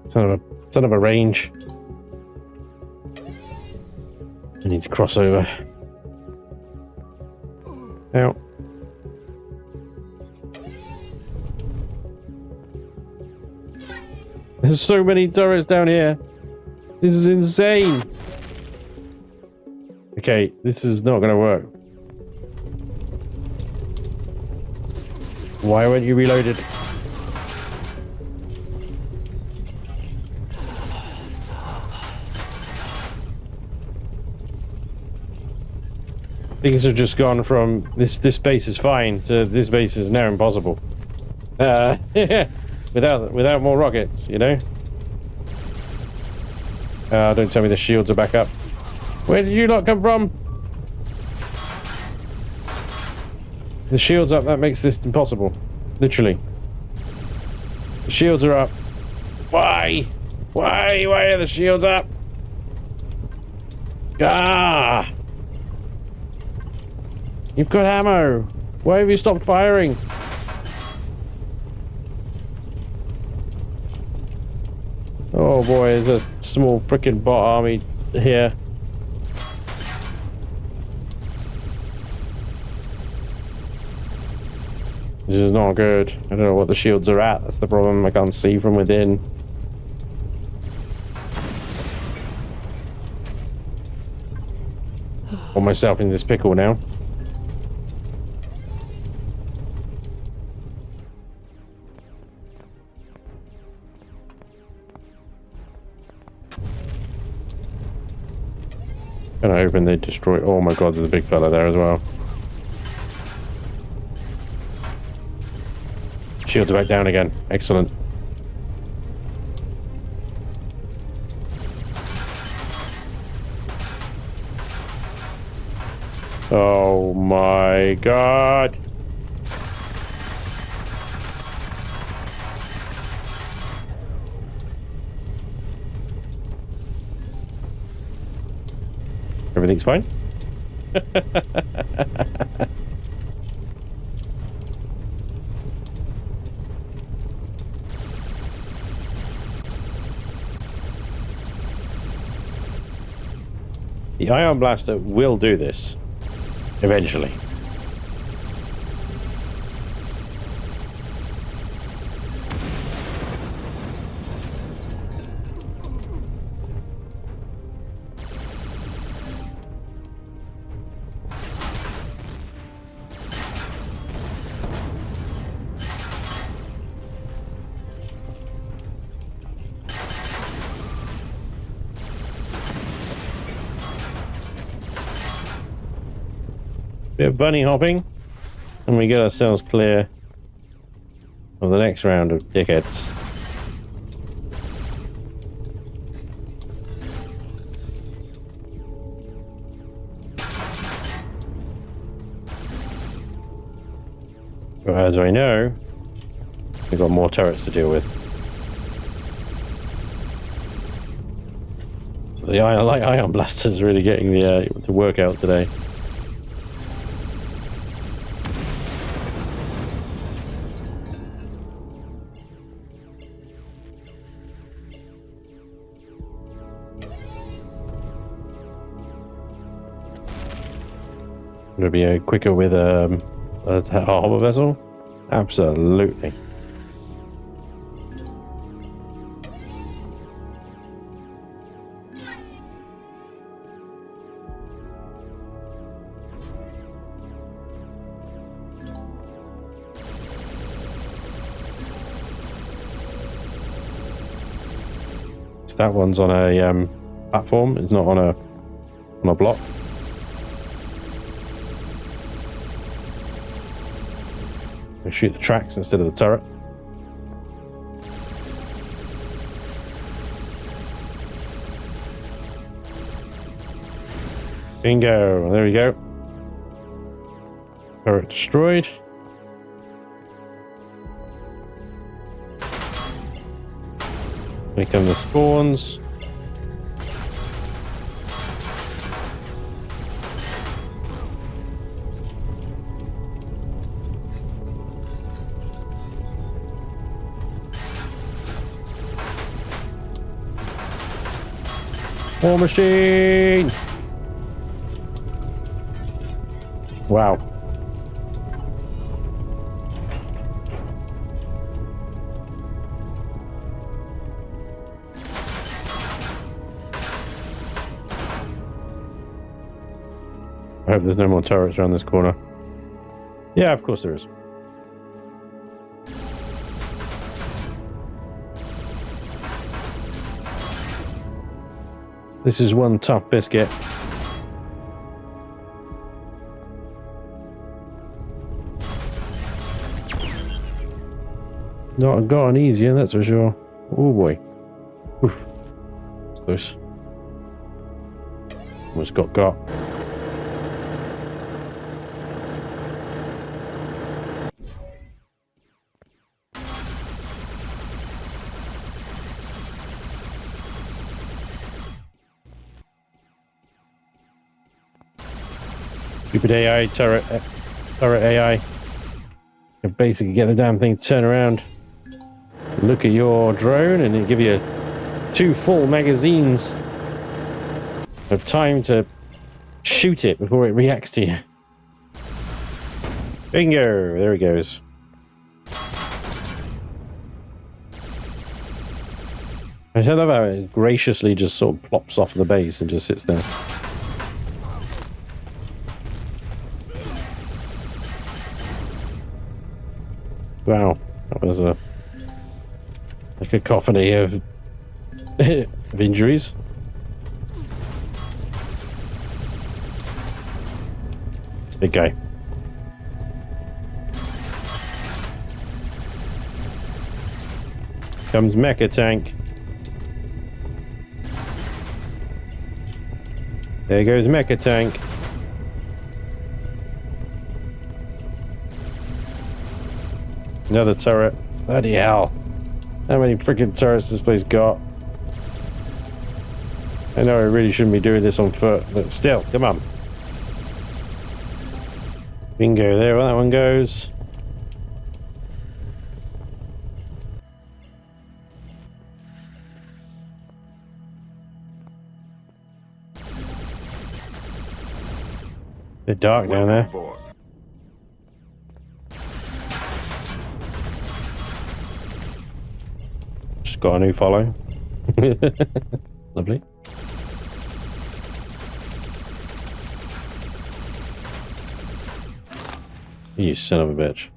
Son of a range. I need to cross over. Ow. There's so many turrets down here. This is insane. Okay, this is not gonna work. Why weren't you reloaded? Things have just gone from this base is fine to this base is now impossible. Without more rockets, you know. Don't tell me the shields are back up. Where did you lot come from? The shields up, that makes this impossible. Literally. The shields are up. Why? Why are the shields up? Ah! You've got ammo. Why have you stopped firing? Oh boy, there's a small freaking bot army here. This is not good. I don't know what the shields are at. That's the problem. I can't see from within. Got myself in this pickle now. And I hoping they destroy. Oh my god, there's a big fella there as well. Shields are back down again. Excellent. Oh my god. Everything's fine. The ion blaster will do this eventually. Bit of bunny hopping, and we get ourselves clear of the next round of dickheads. But as I know, we've got more turrets to deal with. So the ion blaster is really getting the to work out today. Going to be quicker with a harbor vessel? Absolutely. So that one's on a platform. It's not on a block. We shoot the tracks instead of the turret. Bingo! There we go. Turret destroyed. Here come the spawns. War machine! Wow. I hope there's no more turrets around this corner. Yeah, of course there is. This is one tough biscuit. Not gotten easier, that's for sure. Oh boy. Oof. Close. Almost got. Stupid AI, turret AI. You basically get the damn thing to turn around, look at your drone, and it'll give you 2 full magazines of time to shoot it before it reacts to you. Bingo! There he goes. I love how it graciously just sort of plops off the base and just sits there. Wow, that was a cacophony of of injuries. Big guy. Comes mecha tank. There goes mecha tank. Another turret. Bloody hell. How many freaking turrets this place got? I know I really shouldn't be doing this on foot, but still, come on. Bingo, there where that one goes. Bit dark down there. Just got a new follow. Lovely. You son of a bitch.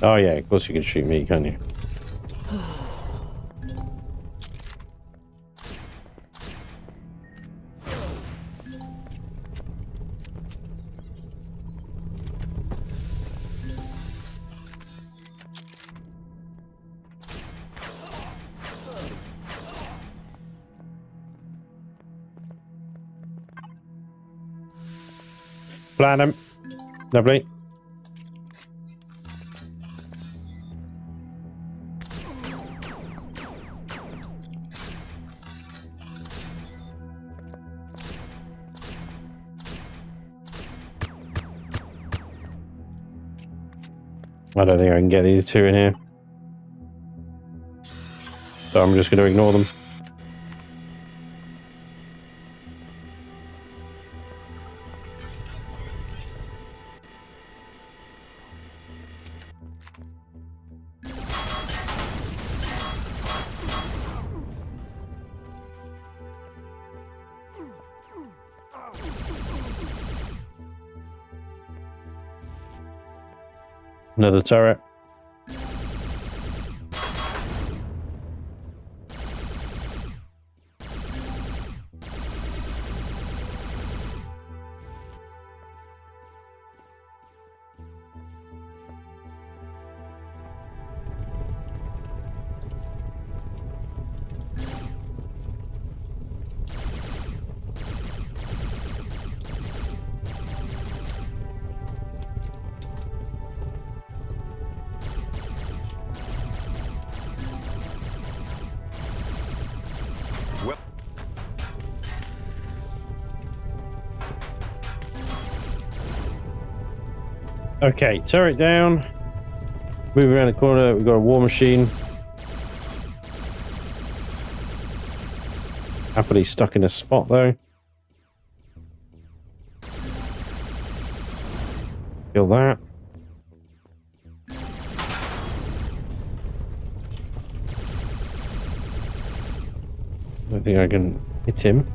Oh yeah, of course you can shoot me, can't you? Platinum. Lovely. I don't think I can get these two in here. So I'm just going to ignore them. Another turret. Okay, turret down. Moving around the corner, we've got a war machine. Happily stuck in a spot though. Kill that. I don't think I can hit him.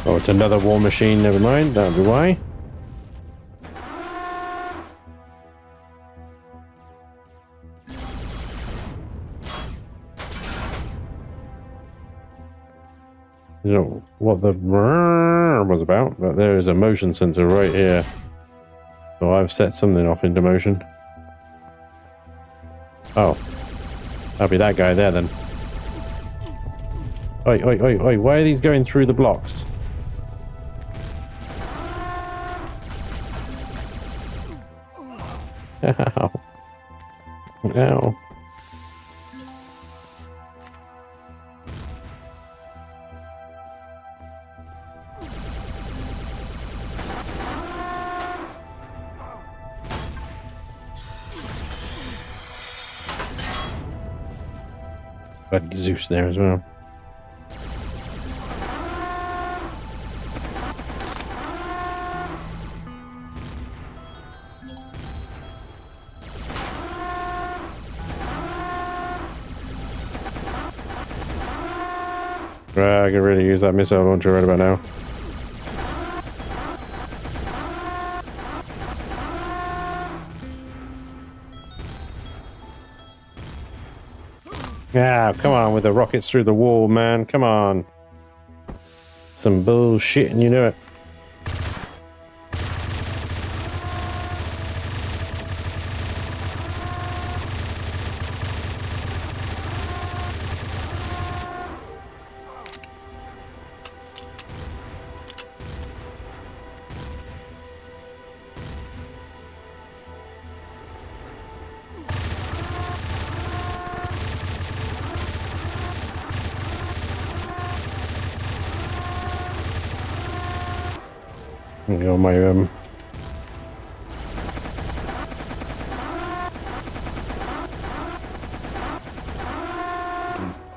Oh, it's another war machine, never mind, that'll be why. I don't know what the was about, but there is a motion sensor right here. So I've set something off into motion. Oh. That'll be that guy there then. Oi, oi, oi, oi, why are these going through the blocks? Ow. Ow. Got Zeus there as well. I can really use that missile launcher right about now. Ah, come on with the rockets through the wall, man. Come on. Some bullshit and you know it. On my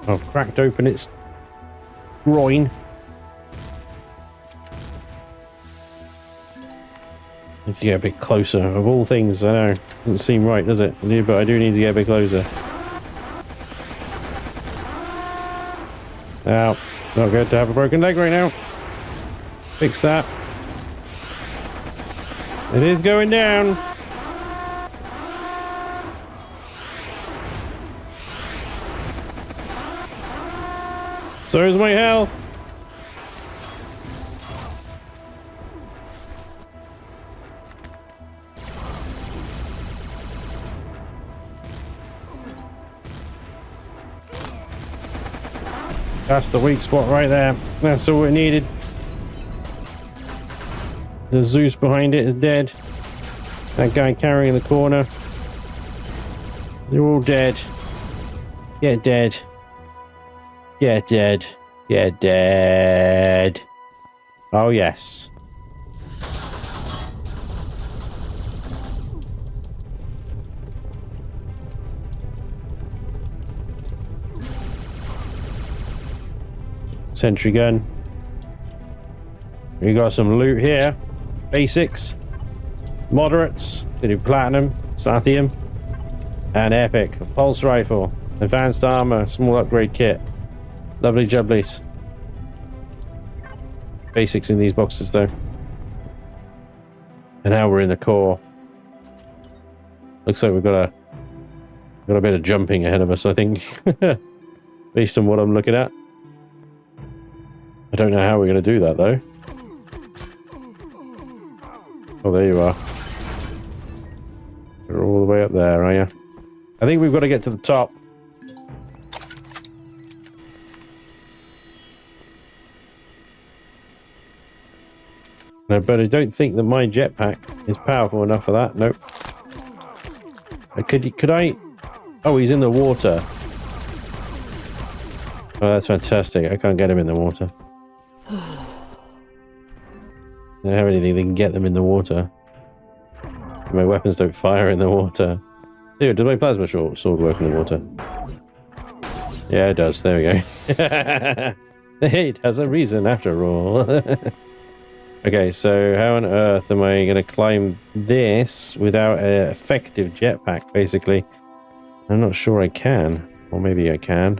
I've cracked open its groin. Need to get a bit closer. Of all things, I know. Doesn't seem right, does it? But I do need to get a bit closer. Ow. Not good to have a broken leg right now. Fix that. It is going down. So is my health. That's the weak spot right there. That's all it needed. The Zeus behind it is dead. That guy carrying the corner. They're all dead. Get dead. Get dead. Get dead. Oh, yes. Sentry gun. We got some loot here. Basics. Moderates. They do platinum. Sathium. And epic. Pulse rifle. Advanced armor. Small upgrade kit. Lovely jubblies. Basics in these boxes though. And now we're in the core. Looks like we've got a bit of jumping ahead of us, I think. Based on what I'm looking at. I don't know how we're going to do that though. Oh, there you are. You're all the way up there, are you? I think we've got to get to the top. No, but I don't think that my jetpack is powerful enough for that. Nope. Could I? Oh, he's in the water. Oh, that's fantastic. I can't get him in the water. I don't have anything that can get them in the water. My weapons don't fire in the water. Dude, does my plasma sword work in the water? Yeah, it does. There we go. It has a reason after all. Okay, so how on earth am I going to climb this without an effective jetpack, basically? I'm not sure I can. Or maybe I can.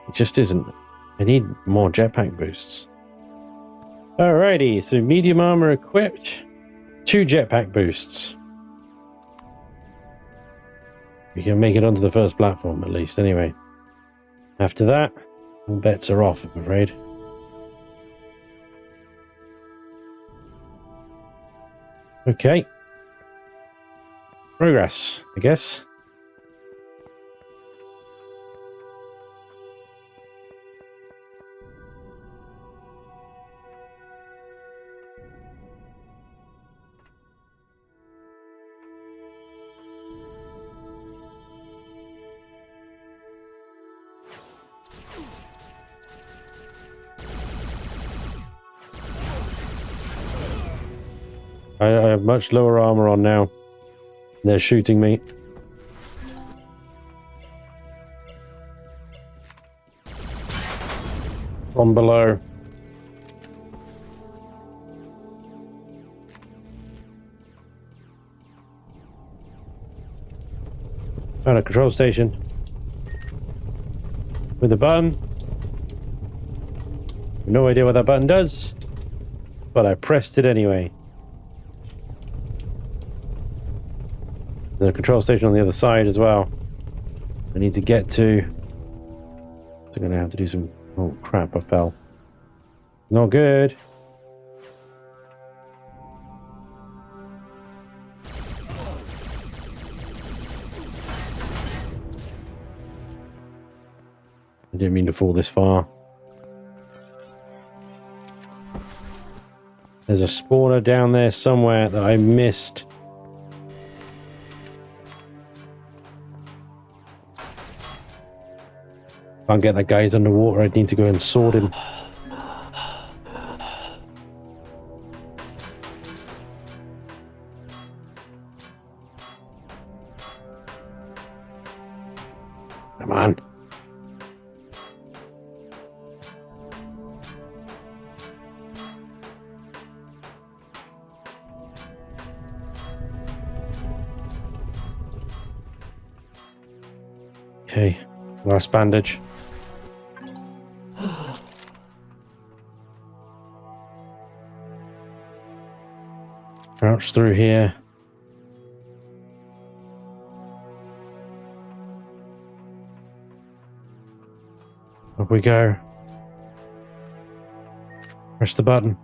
It just isn't. I need more jetpack boosts. Alrighty, so medium armor equipped. 2 jetpack boosts. We can make it onto the first platform at least, anyway. After that, all bets are off, I'm afraid. Okay. Progress, I guess. I have much lower armor on now. They're shooting me. From below. Found a control station. With a button. No idea what that button does. But I pressed it anyway. There's a control station on the other side as well. I need to get to. So I'm going to have to do some. Oh crap! I fell. Not good. I didn't mean to fall this far. There's a spawner down there somewhere that I missed. Can't get that guy, he's underwater. I need to go and sword him. Come on. Okay, last bandage. Crouch through here. Up we go. Press the button.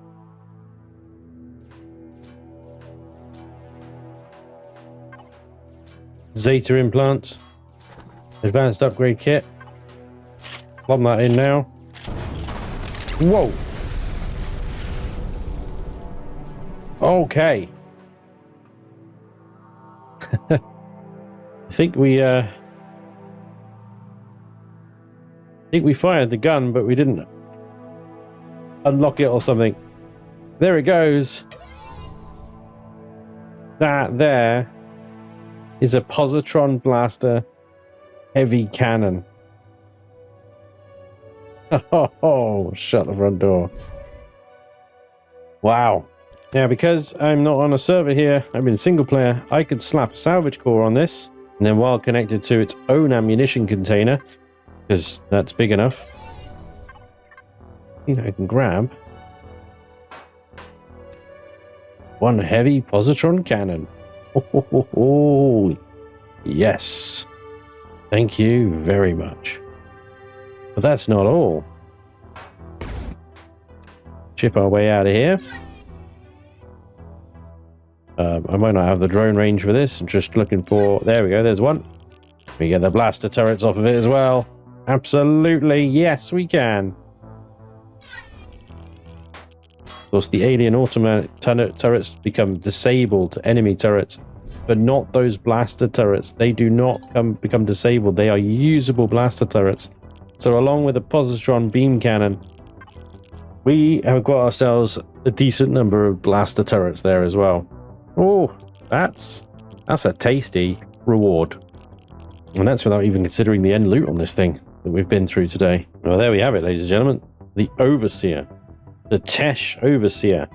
Zeta implants. Advanced upgrade kit. Plumb that in now. Whoa. Okay. I think we fired the gun, but we didn't unlock it or something. There it goes. That there is a positron blaster heavy cannon. Oh, shut the front door. Wow. Now, because I'm not on a server here, I'm in single player, I could slap a salvage core on this, and then while connected to its own ammunition container, because that's big enough, I can grab one heavy positron cannon. Oh, yes. Thank you very much. But that's not all. Chip our way out of here. I might not have the drone range for this. I'm just looking for... There we go, there's one. We get the blaster turrets off of it as well. Absolutely, yes, we can. Of course, the alien automatic turrets become disabled enemy turrets, but not those blaster turrets. They do not become disabled. They are usable blaster turrets. So along with the positron beam cannon, we have got ourselves a decent number of blaster turrets there as well. Oh, that's a tasty reward. And that's without even considering the end loot on this thing that we've been through today. Well, there we have it, ladies and gentlemen. The Overseer. The Tesch Overseer.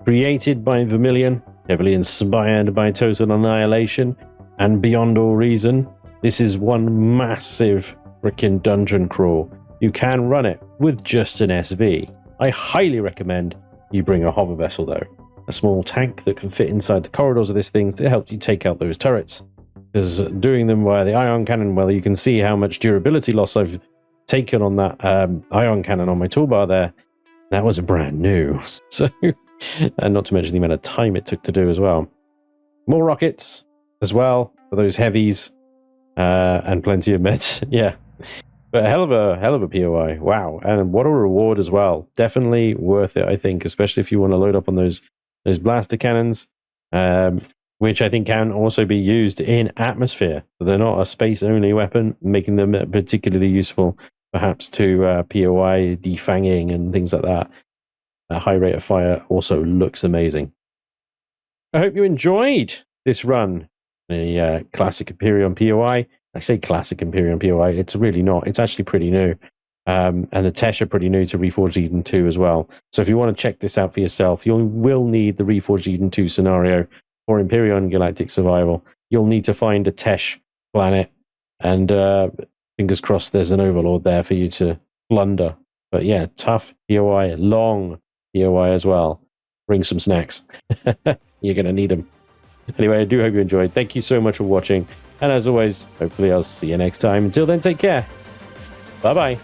Created by Vermillion, heavily inspired by Total Annihilation, and beyond all reason, this is one massive freaking dungeon crawl. You can run it with just an SV. I highly recommend you bring a hover vessel though. A small tank that can fit inside the corridors of this thing to help you take out those turrets. Because doing them via the ion cannon, well, you can see how much durability loss I've taken on that ion cannon on my toolbar there. That was brand new. So, and not to mention the amount of time it took to do as well. More rockets as well for those heavies, and plenty of meds. Yeah, but hell of a POI. Wow, and what a reward as well. Definitely worth it, I think, especially if you want to load up on those blaster cannons, which I think can also be used in atmosphere. They're not a space-only weapon, making them particularly useful, perhaps to POI defanging and things like that. That high rate of fire also looks amazing. I hope you enjoyed this run, the classic Empyrion POI. I say classic Empyrion POI, it's really not. It's actually pretty new. And the Tesch are pretty new to Reforged Eden 2 as well. So if you want to check this out for yourself, you will need the Reforged Eden 2 scenario for Empyrion Galactic Survival. You'll need to find a Tesch planet, and fingers crossed there's an Overlord there for you to plunder. But yeah, tough POI, long POI as well. Bring some snacks. You're going to need them. Anyway, I do hope you enjoyed. Thank you so much for watching. And as always, hopefully I'll see you next time. Until then, take care. Bye-bye.